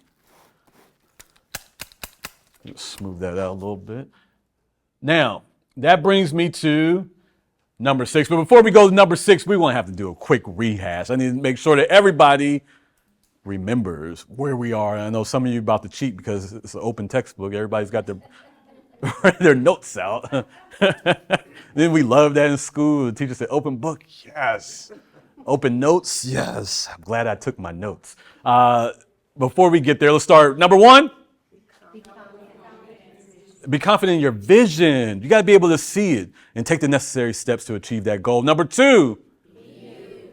Just smooth that out a little bit. Now, that brings me to number 6. But before we go to number 6, we want to have to do a quick rehash. I need to make sure that everybody remembers where we are. And I know some of you are about to cheat because it's an open textbook. Everybody's got their notes out. Then we loved that in school. The teacher said, open book, yes. Open notes, yes. I'm glad I took my notes. Before we get there, let's start. Number 1. Be confident in your vision. You got to be able to see it and take the necessary steps to achieve that goal. Number 2,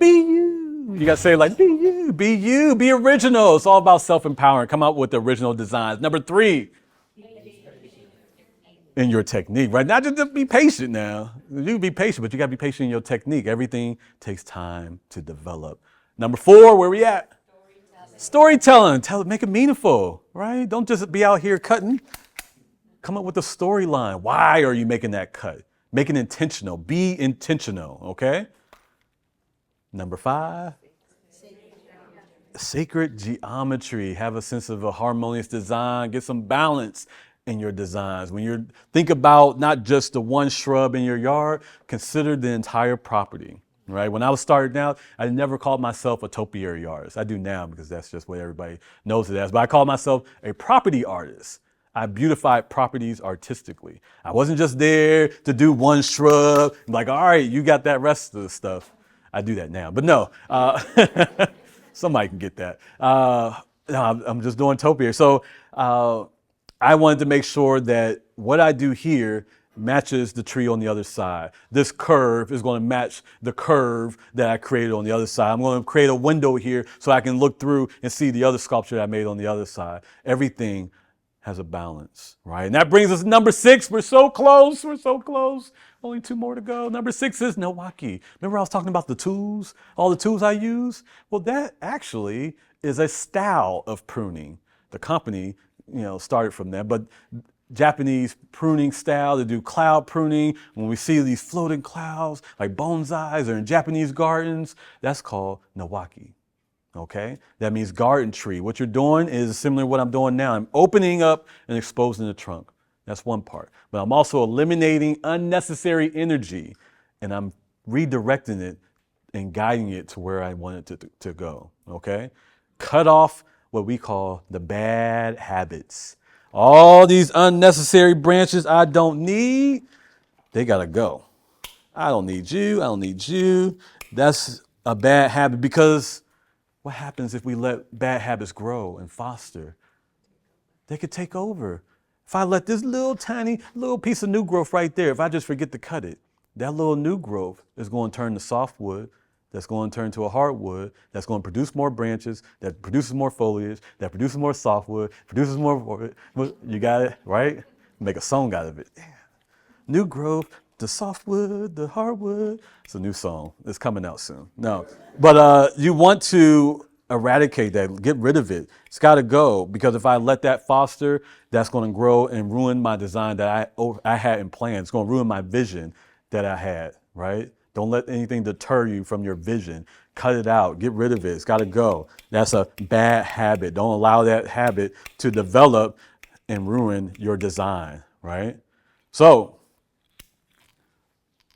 be you. You got to say it like, be you, be original. It's all about self-empowering. Come out with original designs. Number 3, in your technique, right? Not just to be patient now. You be patient, but you got to be patient in your technique. Everything takes time to develop. Number 4, where we at? Storytelling. Make it meaningful, right? Don't just be out here cutting. Come up with a storyline. Why are you making that cut? Make it intentional. Be intentional, okay? Number 5. Sacred geometry. Have a sense of a harmonious design. Get some balance in your designs. When you think about not just the one shrub in your yard, consider the entire property, right? When I was starting out, I never called myself a topiary artist. I do now because that's just what everybody knows it as. But I call myself a property artist. I beautified properties artistically. I wasn't just there to do one shrub, like, all right, you got that rest of the stuff. I do that now, but no. Somebody can get that. No, I'm just doing topiary. So I wanted to make sure that what I do here matches the tree on the other side. This curve is going to match the curve that I created on the other side. I'm going to create a window here so I can look through and see the other sculpture that I made on the other side. Everything has a balance, right? And that brings us to number 6. We're so close. We're so close. Only 2 more to go. Number 6 is Milwaukee. Remember I was talking about the tools, all the tools I use? Well, that actually is a style of pruning. The company, started from that, but Japanese pruning style to do cloud pruning. When we see these floating clouds like bonsais or in Japanese gardens, that's called Milwaukee. Okay, that means garden tree. What you're doing is similar to what I'm doing now. I'm opening up and exposing the trunk. That's one part. But I'm also eliminating unnecessary energy and I'm redirecting it and guiding it to where I want it to go. Okay, cut off what we call the bad habits. All these unnecessary branches I don't need, they gotta go. I don't need you. I don't need you. That's a bad habit because what happens if we let bad habits grow and foster? They could take over. If I let this little tiny little piece of new growth right there, if I just forget to cut it, that little new growth is going to turn to softwood, that's going to turn to a hardwood, that's going to produce more branches, that produces more foliage, that produces more softwood, produces more, you got it, right? Make a song out of it. Yeah. New growth, the softwood, the hardwood. It's a new song. It's coming out soon. No, but you want to eradicate that, get rid of it. It's got to go because if I let that foster, that's going to grow and ruin my design that I had in plan. It's going to ruin my vision that I had, right? Don't let anything deter you from your vision. Cut it out. Get rid of it. It's got to go. That's a bad habit. Don't allow that habit to develop and ruin your design, right? So,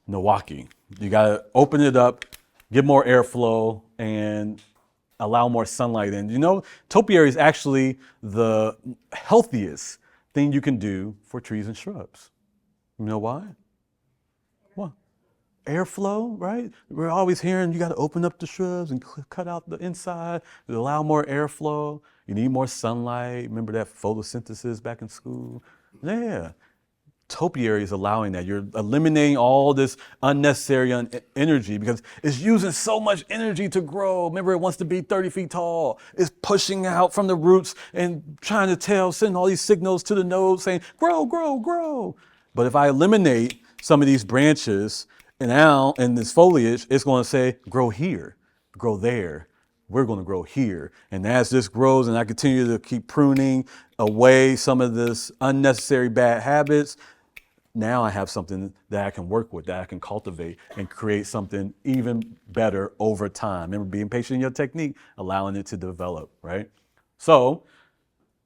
Milwaukee, you got to open it up, get more airflow, and allow more sunlight in. Topiary is actually the healthiest thing you can do for trees and shrubs. You know why? What? Airflow, right? We're always hearing you got to open up the shrubs and cut out the inside to allow more airflow. You need more sunlight. Remember that photosynthesis back in school? Yeah. Topiary is allowing that. You're eliminating all this unnecessary energy because it's using so much energy to grow. Remember, it wants to be 30 feet tall. It's pushing out from the roots and trying to sending all these signals to the nodes saying, grow, grow, grow. But if I eliminate some of these branches and now in this foliage, it's going to say, grow here, grow there. We're going to grow here. And as this grows and I continue to keep pruning away some of this unnecessary bad habits, now I have something that I can work with, that I can cultivate and create something even better over time. Remember, being patient in your technique, allowing it to develop, right? So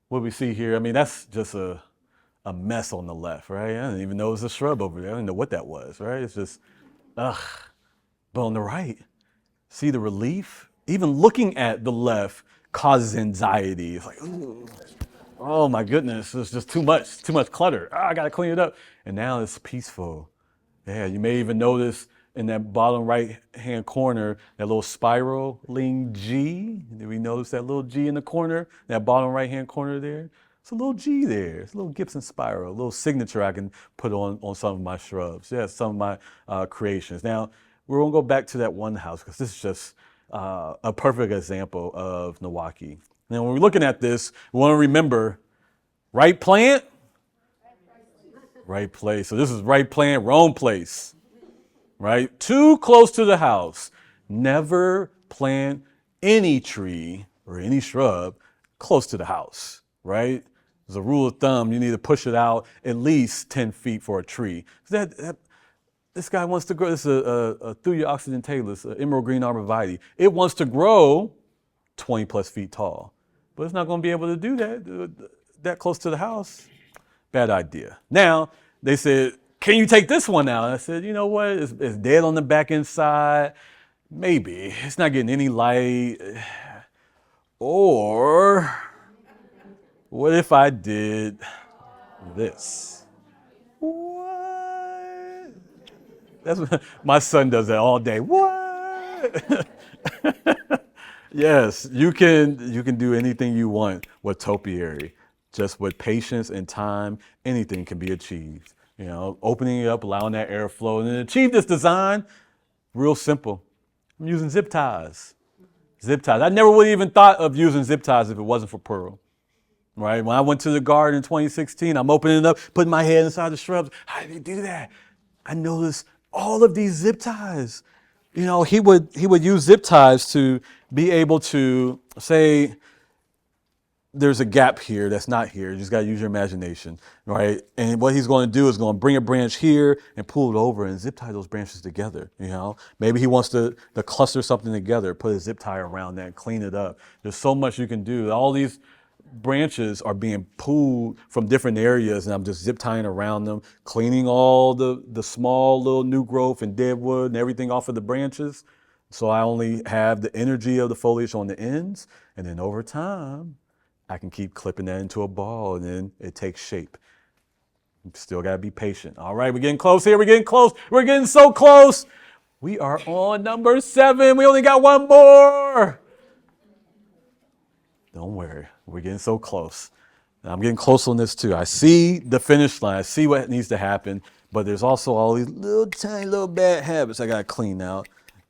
what we see here, that's just a mess on the left, right? I didn't even know it was a shrub over there. I didn't know what that was, right? It's just, ugh. But on the right, see the relief? Even looking at the left causes anxiety. It's like, ooh. Oh my goodness, it's just too much clutter. I gotta clean it up. And now it's peaceful. Yeah, you may even notice in that bottom right-hand corner, that little spiraling G. Did we notice that little G in the corner? That bottom right-hand corner there? It's a little G there. It's a little Gibson spiral, a little signature I can put on some of my shrubs. Yeah, some of my creations. Now, we're gonna go back to that one house because this is just a perfect example of Milwaukee. Now, when we're looking at this, we want to remember right plant, right place. So this is right plant, wrong place, right? Too close to the house. Never plant any tree or any shrub close to the house, right? As a rule of thumb, you need to push it out at least 10 feet for a tree. This guy wants to grow, this is a Thuya occidentalis, emerald green arborvitae. It wants to grow 20 plus feet tall, but it's not going to be able to do that close to the house. Bad idea. Now, they said, can you take this one out? And I said, you know what, it's dead on the back inside. Maybe, it's not getting any light. Or, what if I did this? What? That's what, my son does that all day. What? Yes, you can do anything you want with topiary. Just with patience and time, anything can be achieved. You know, opening it up, allowing that airflow, and then achieve this design, real simple. I'm using zip ties. Zip ties. I never would have even thought of using zip ties if it wasn't for Pearl. Right? When I went to the garden in 2016, I'm opening it up, putting my head inside the shrubs. How did he do that? I noticed all of these zip ties. You know, he would use zip ties to be able to say, there's a gap here that's not here. You just got to use your imagination, right? And what he's going to do is going to bring a branch here and pull it over and zip tie those branches together, you know? Maybe he wants to cluster something together, put a zip tie around that, clean it up. There's so much you can do. All these branches are being pulled from different areas, and I'm just zip tying around them, cleaning all the small little new growth and dead wood and everything off of the branches. So I only have the energy of the foliage on the ends, and then over time, I can keep clipping that into a ball, and then it takes shape. Still got to be patient. All right, we're getting close here. We're getting close. We're getting so close. We are on number 7. We only got one more. Don't worry. We're getting so close. I'm getting close on this too. I see the finish line. I see what needs to happen, but there's also all these little tiny little bad habits I got to clean out.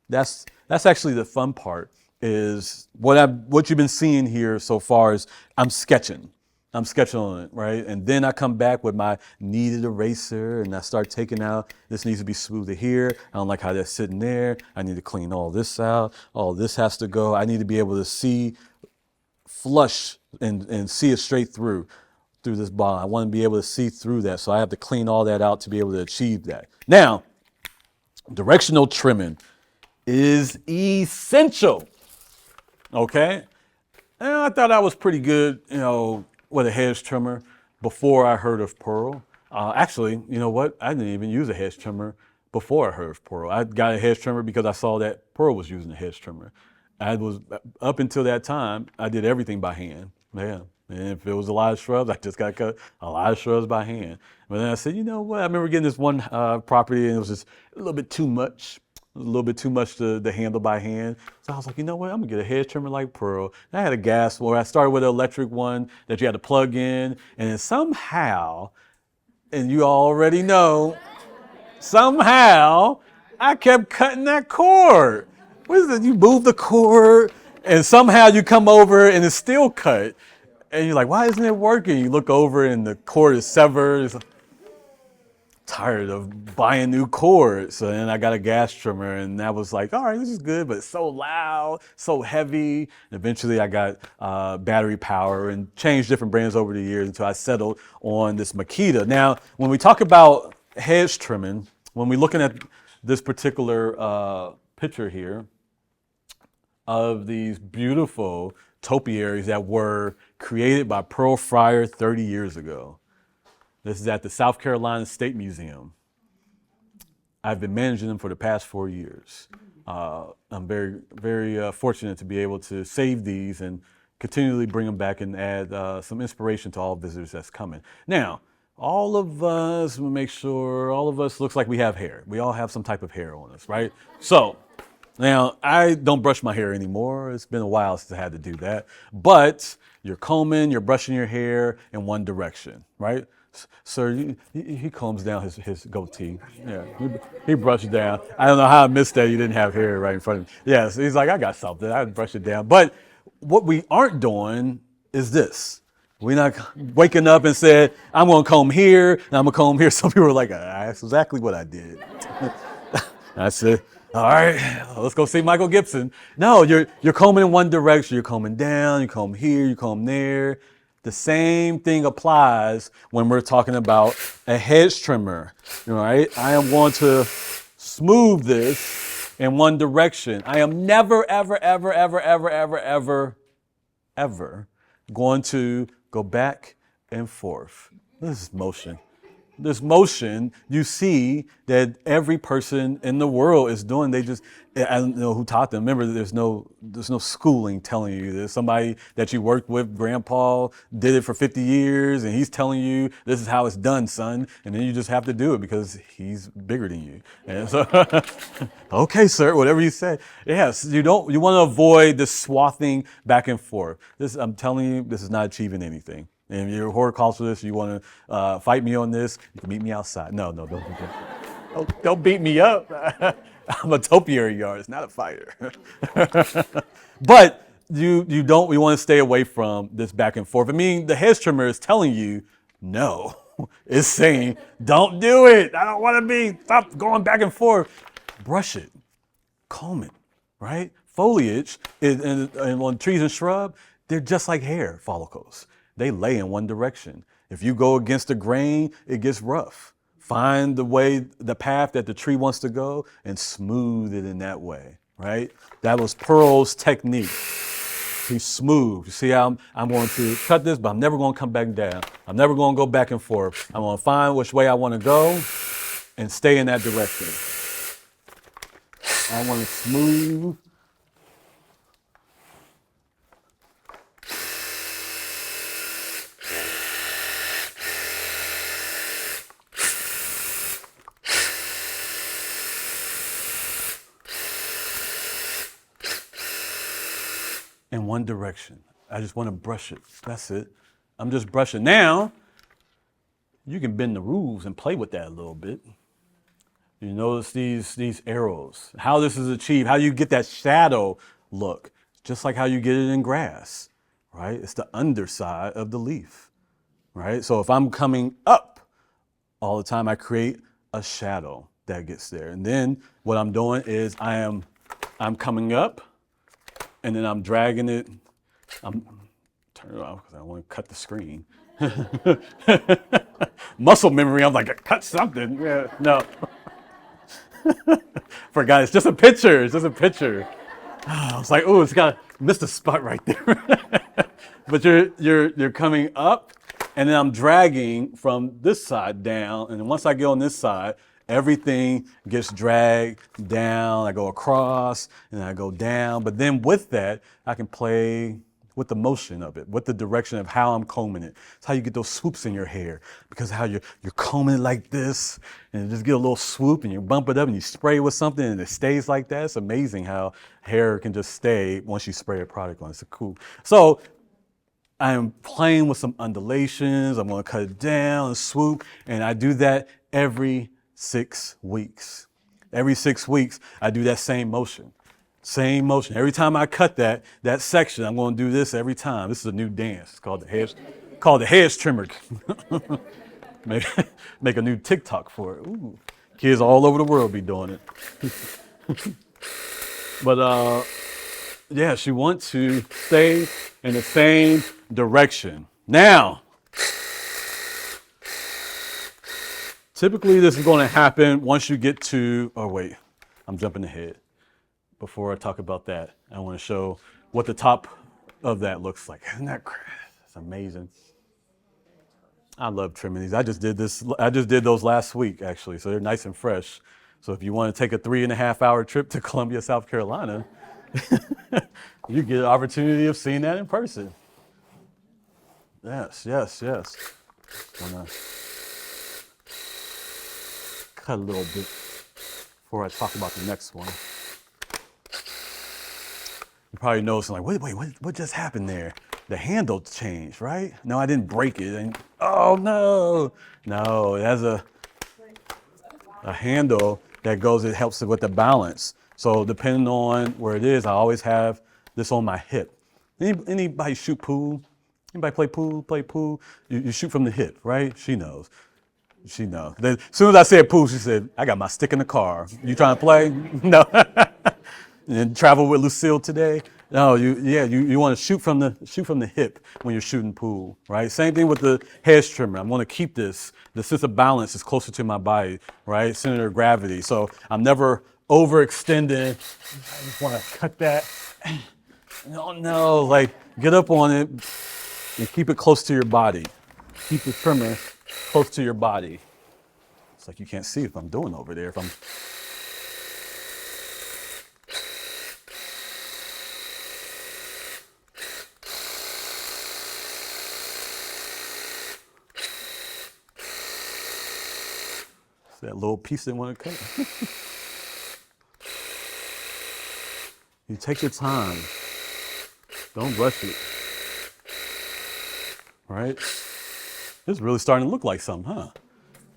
That's actually the fun part. Is what you've been seeing here so far is I'm sketching on it, right? And then I come back with my kneaded eraser and I start taking out, this needs to be smoother here. I don't like how that's sitting there. I need to clean all this out. All this has to go. I need to be able to see flush and see it straight through this ball. I want to be able to see through that. So I have to clean all that out to be able to achieve that. Now, directional trimming is essential. Okay, and I thought I was pretty good, you know, with a hedge trimmer before I heard of Pearl. Actually, you know what? I didn't even use a hedge trimmer before I heard of Pearl. I got a hedge trimmer because I saw that Pearl was using a hedge trimmer. Up until that time, I did everything by hand. Yeah, and if it was a lot of shrubs, I just got to cut a lot of shrubs by hand. But then I said, you know what? I remember getting this one property, and it was just a little bit too much. A little bit too much to handle by hand. So I was like, you know what, I'm gonna get a hedge trimmer like Pearl. And I had a gas one. I started with an electric one that you had to plug in. And then somehow, and you already know, somehow I kept cutting that cord. What is it? You move the cord and somehow you come over and it's still cut. And you're like, why isn't it working? You look over and the cord is severed. It's like, tired of buying new cords. So then I got a gas trimmer and that was like, all right, this is good, but it's so loud, so heavy. And eventually I got battery power and changed different brands over the years until I settled on this Makita. Now, when we talk about hedge trimming, when we're looking at this particular picture here of these beautiful topiaries that were created by Pearl Fryer 30 years ago. This is at the South Carolina State Museum. I've been managing them for the past 4 years. I'm very, very fortunate to be able to save these and continually bring them back and add some inspiration to all visitors that's coming. Now, all of us, we'll make sure all of us looks like we have hair. We all have some type of hair on us, right? So now I don't brush my hair anymore. It's been a while since I had to do that. But you're combing, you're brushing your hair in one direction, right? Sir, he combs down his goatee. Yeah, he brushes down. I don't know how I missed that. You didn't have hair right in front of me. Yes, he's like, I got something. I brush it down. But what we aren't doing is this. We're not waking up and said, I'm going to comb here and I'm going to comb here. Some people are like, that's exactly what I did. I said, all right, let's go see Michael Gibson. No, you're combing in one direction. You're combing down, you comb here, you comb there. The same thing applies when we're talking about a hedge trimmer, right? I am going to smooth this in one direction. I am never, ever, ever, ever, ever, ever, ever, ever going to go back and forth. This is motion. This motion, you see that every person in the world is doing. They just, I don't know who taught them. Remember, there's no schooling telling you this. Somebody that you worked with, grandpa, did it for 50 years, and he's telling you this is how it's done, son. And then you just have to do it because he's bigger than you. And so, okay, sir, whatever you say. Yes, you want to avoid this swathing back and forth. I'm telling you, this is not achieving anything. And if you're a horticulturalist, you want to fight me on this, you can meet me outside. No, don't do that. Don't beat me up. I'm a topiary artist, not a fighter. But we want to stay away from this back and forth. I mean, the hedge trimmer is telling you, no. It's saying, don't do it. I don't want to stop going back and forth. Brush it, comb it, right? Foliage and on trees and shrub, they're just like hair follicles. They lay in one direction. If you go against the grain, it gets rough. Find the path that the tree wants to go and smooth it in that way, right? That was Pearl's technique. He smoothed. You see how I'm going to cut this, but I'm never going to come back down. I'm never going to go back and forth. I'm going to find which way I want to go and stay in that direction. I want to smooth. In one direction. I just want to brush it. That's it. I'm just brushing. Now, you can bend the rules and play with that a little bit. You notice these arrows, how this is achieved, how you get that shadow look, just like how you get it in grass, right? It's the underside of the leaf, right? So if I'm coming up all the time, I create a shadow that gets there. And then what I'm doing is I'm coming up, and then I'm dragging it. I'm turning it off because I don't want to cut the screen. Muscle memory, I'm like, cut something. Yeah, no. Forgot, it's just a picture. It's just a picture. I was like, oh, missed a spot right there. But you're coming up, and then I'm dragging from this side down. And then once I get on this side, everything gets dragged down. I go across and I go down. But then with that, I can play with the motion of it, with the direction of how I'm combing it. It's how you get those swoops in your hair, because how you're combing it like this, and you just get a little swoop and you bump it up and you spray it with something and it stays like that. It's amazing how hair can just stay once you spray a product on it. It's cool. So I am playing with some undulations. I'm going to cut it down and swoop, and I do that every 6 weeks. Every 6 weeks, I do that same motion. Same motion. Every time I cut that section, I'm going to do this every time. This is a new dance. It's called the hedge trimmer. Make a new TikTok for it. Ooh. Kids all over the world be doing it. But yeah, she wants to stay in the same direction. Now, typically, this is going to happen once you get to, oh wait, I'm jumping ahead. Before I talk about that, I want to show what the top of that looks like. Isn't that crazy? It's amazing. I love trimming these. I just did those last week, actually, so they're nice and fresh. So if you want to take a 3.5-hour trip to Columbia, South Carolina, you get an opportunity of seeing that in person. Yes. I'm gonna cut a little bit before I talk about the next one. You're probably noticing, like, wait, what just happened there? The handle changed, right? No, I didn't break it. And oh no, it has a handle that goes. It helps with the balance. So depending on where it is, I always have this on my hip. Anybody shoot pool? Anybody play pool? You shoot from the hip, right? She knows. Then, as soon as I said pool, she said, I got my stick in the car. You trying to play? No. And travel with Lucille today? No, you want to shoot from the hip when you're shooting pool, right? Same thing with the hedge trimmer. I'm going to keep the sense of balance is closer to my body, right? Center of gravity. So I'm never overextending. I just want to cut that. No, like get up on it and keep it close to your body. Keep the trimmer close to your body. It's like you can't see if I'm doing over there. If I'm It's that little piece they want to cut. You take your time. Don't rush it. Right? It's really starting to look like something, huh?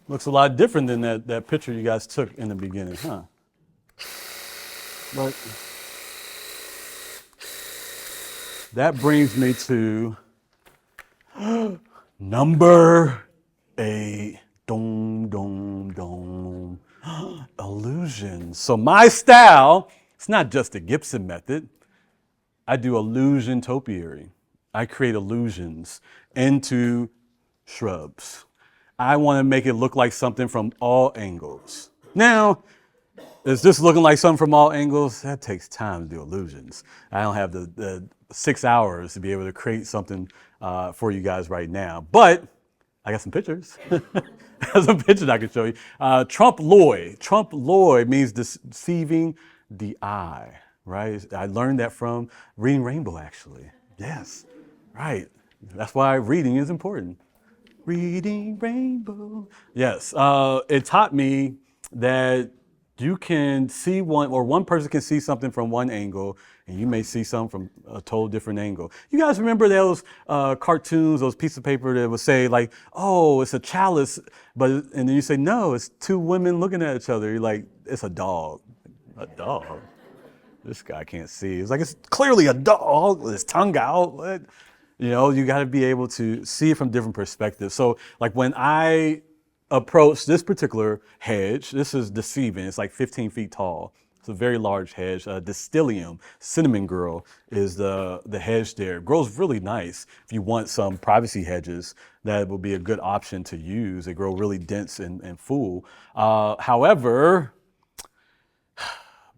Looks a lot different than that picture you guys took in the beginning, huh? But that brings me to number 8. Dong, dong, dong. Illusions. So my style, it's not just the Gibson method. I do illusion topiary. I create illusions into shrubs. I want to make it look like something from all angles. Now, is this looking like something from all angles? That takes time to do illusions. I don't have the 6 hours to be able to create something for you guys right now. But I got some pictures. I have some pictures I can show you. Trompe-l'oeil. Trompe-l'oeil means deceiving the eye, right? I learned that from reading Rainbow, actually. Yes, right. That's why reading is important. Reading Rainbow. Yes, it taught me that you can see one person can see something from one angle, and you may see something from a total different angle. You guys remember those cartoons, those pieces of paper that would say like, oh, it's a chalice, and then you say, no, it's two women looking at each other. You're like, it's a dog. A dog? This guy can't see. It's like, it's clearly a dog with his tongue out. What? You got to be able to see it from different perspectives. So like when I approach this particular hedge, this is deceiving. It's like 15 feet tall. It's a very large hedge. Distillium, cinnamon girl, is the hedge there. It grows really nice. If you want some privacy hedges, that will be a good option to use. They grow really dense and full. However,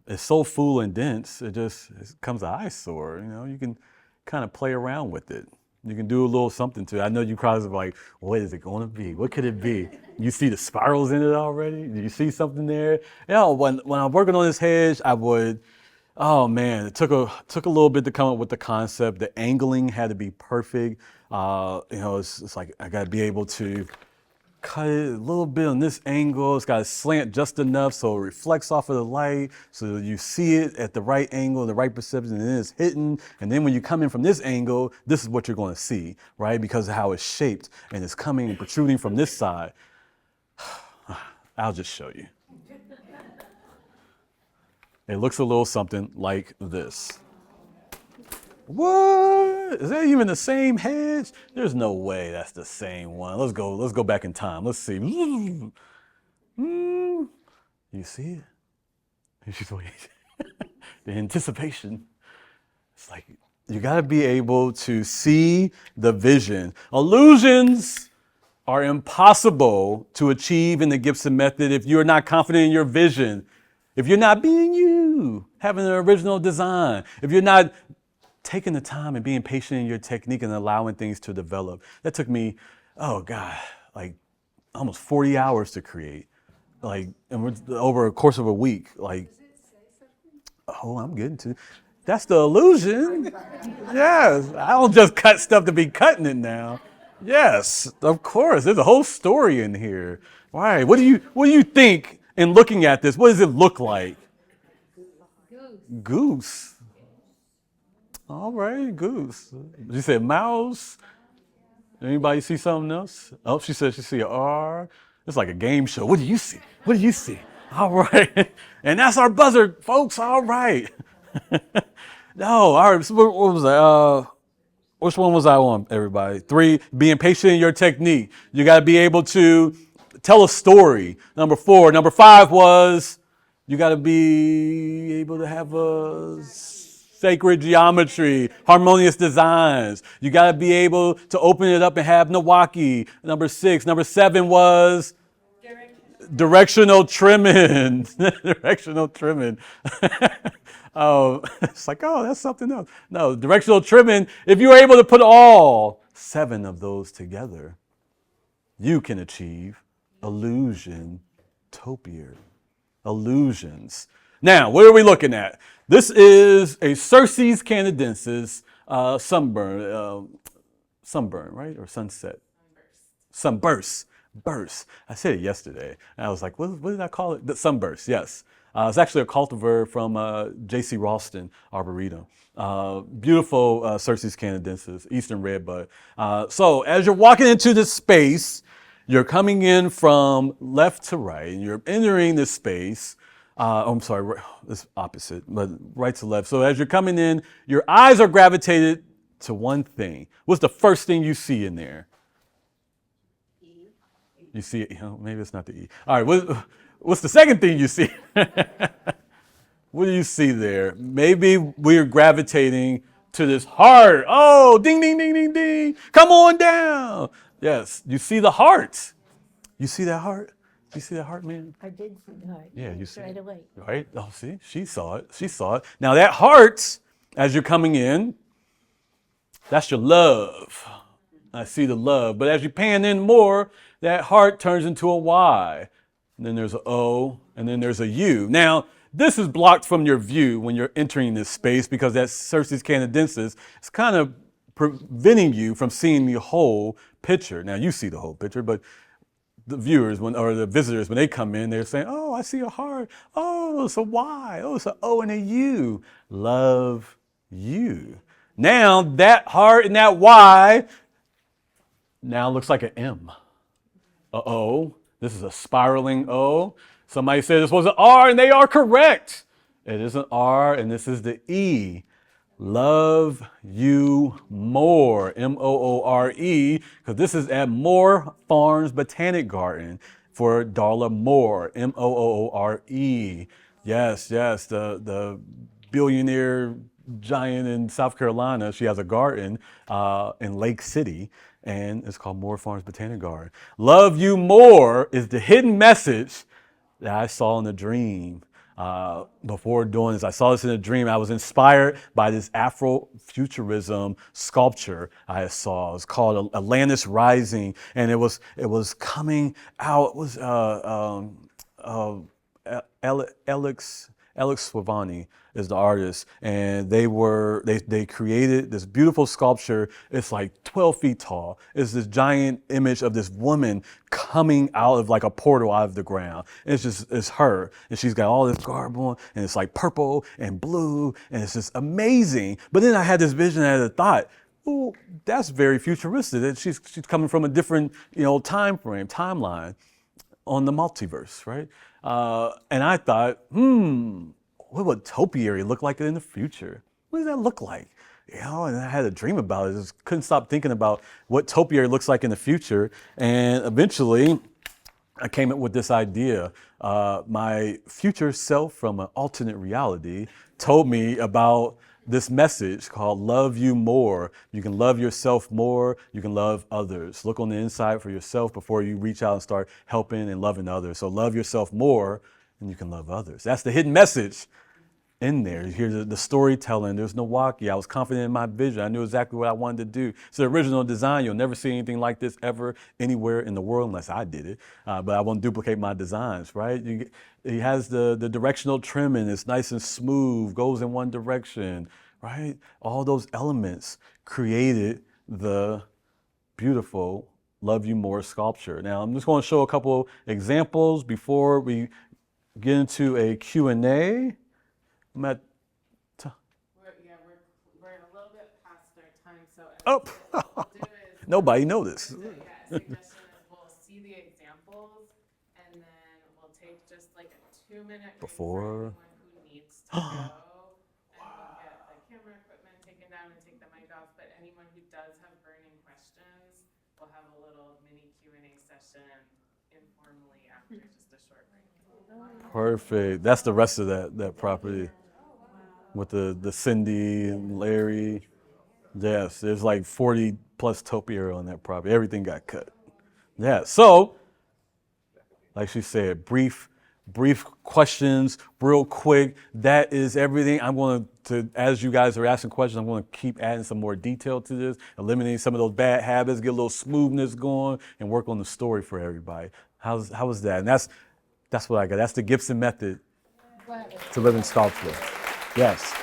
it's so full and dense, it becomes an eyesore. You can kind of play around with it. You can do a little something to it. I know you probably are like, what is it going to be? What could it be? You see the spirals in it already? Do you see something there? When I'm working on this hedge, oh man, it took a little bit to come up with the concept. The angling had to be perfect. It's like I got to be able to cut it a little bit on this angle. It's got to slant just enough so it reflects off of the light, so you see it at the right angle, the right perception, and then it's hitting. And then when you come in from this angle, this is what you're going to see, right? Because of how it's shaped and it's coming and protruding from this side. I'll just show you. It looks a little something like this. What? Is that even the same hedge? There's no way that's the same one. Let's go back in time. Let's see. You see it? The anticipation. It's like you got to be able to see the vision. Illusions are impossible to achieve in the Gibson method if you're not confident in your vision. If you're not being you, having an original design. If you're not taking the time and being patient in your technique and allowing things to develop. That took me, like almost 40 hours to create, and over a course of a week. I'm getting to. That's the illusion. Yes, I don't just cut stuff to be cutting it now. Yes, of course. There's a whole story in here. All right, what do you think in looking at this? What does it look like? Goose. All right, goose. You said mouse. Anybody see something else? Oh, she said she see an R. It's like a game show. What do you see? What do you see? All right. And that's our buzzer, folks. All right. No, all right. So what was that? Which one was I on, everybody? 3, being patient in your technique. You got to be able to tell a story. Number 4. Number 5 was you got to be able to have a sacred geometry, harmonious designs. You got to be able to open it up and have Milwaukee. Number 6. Number 7 was directional trimming. Directional trimming. Oh, it's like, oh, that's something else. No, directional trimming. If you're able to put all 7 of those together, you can achieve illusion topiary. Illusions. Now, what are we looking at? This is a Circes canadensis sunburn, right? Or sunset? Sunburst. Burst. I said it yesterday. And I was like, what did I call it? The sunburst, yes. It's actually a cultivar from J.C. Ralston Arboretum. Beautiful Circes canadensis, eastern redbud. So as you're walking into this space, you're coming in from left to right, and you're entering this space. I'm sorry, it's opposite, but right to left. So as you're coming in, your eyes are gravitated to one thing. What's the first thing you see in there? You see it, maybe it's not the E. All right, what's the second thing you see? What do you see there? Maybe we're gravitating to this heart. Oh, ding, ding, ding, ding, ding. Come on down. Yes, you see the heart. You see that heart? You see that heart, man? I did see the heart. Yeah, you see right it. away. Right? Oh, see, she saw it. She saw it. Now that heart, as you're coming in, that's your love. I see the love. But as you pan in more, that heart turns into a Y. And then there's an O, and then there's a U. Now, this is blocked from your view when you're entering this space because that Circes canadensis is kind of preventing you from seeing the whole picture. Now, you see the whole picture, but the viewers or the visitors, when they come in, they're saying, oh, I see a heart. Oh, it's a Y. Oh, it's an O and a U. Love you. Now, that heart and that Y now looks like an M. A O. This is a spiraling O. Somebody said this was an R, and they are correct. It is an R, and this is the E. Love you more. M-O-O-R-E, because this is at Moore Farms Botanic Garden for Darla Moore. M-O-O-R-E. Yes, the billionaire giant in South Carolina. She has a garden in Lake City, and it's called Moore Farms Botanic Garden. Love you more is the hidden message that I saw in a dream. Before doing this, I saw this in a dream. I was inspired by this Afrofuturism sculpture I saw. It was called Atlantis Rising, and it was coming out. It was Alex Swavani is the artist, and they created this beautiful sculpture. It's like 12 feet tall. It's this giant image of this woman coming out of like a portal out of the ground. And it's her, and she's got all this garb on, and it's like purple and blue, and it's just amazing. But then I had this vision, I had a thought, oh, that's very futuristic. That she's coming from a different timeline on the multiverse, right? And I thought, what would topiary look like in the future? What does that look like? And I had a dream about it. Just couldn't stop thinking about what topiary looks like in the future. And eventually, I came up with this idea. My future self from an alternate reality told me about this message called Love You More. You can love yourself more. You can love others. Look on the inside for yourself before you reach out and start helping and loving others. So love yourself more, and you can love others. That's the hidden message in there. You hear the storytelling. There's Milwaukee. I was confident in my vision. I knew exactly what I wanted to do. It's the original design. You'll never see anything like this ever anywhere in the world unless I did it. But I won't duplicate my designs, right? It has the directional trimming. It's nice and smooth, goes in one direction, right? All those elements created the beautiful Love You More sculpture. Now, I'm just going to show a couple examples before we get into a Q&A. I'm at we're a little bit past our time, so what we'll do is, nobody noticed. suggestion is we'll see the examples, and then we'll take just like a 2-minute break for anyone who needs to go, and we'll get the camera equipment taken down and take the mic off. But anyone who does have burning questions, we'll have a little mini Q&A session informally after just a short break. Perfect. That's the rest of that property. with the Cindy and Larry. Yes, there's like 40 plus topiary on that property. Everything got cut. Yeah, so like she said, brief questions, real quick. That is everything. I'm going to, as you guys are asking questions, I'm going to keep adding some more detail to this, eliminating some of those bad habits, get a little smoothness going, and work on the story for everybody. How was that? And that's what I got. That's the Gibson Method to living sculpture. Yes.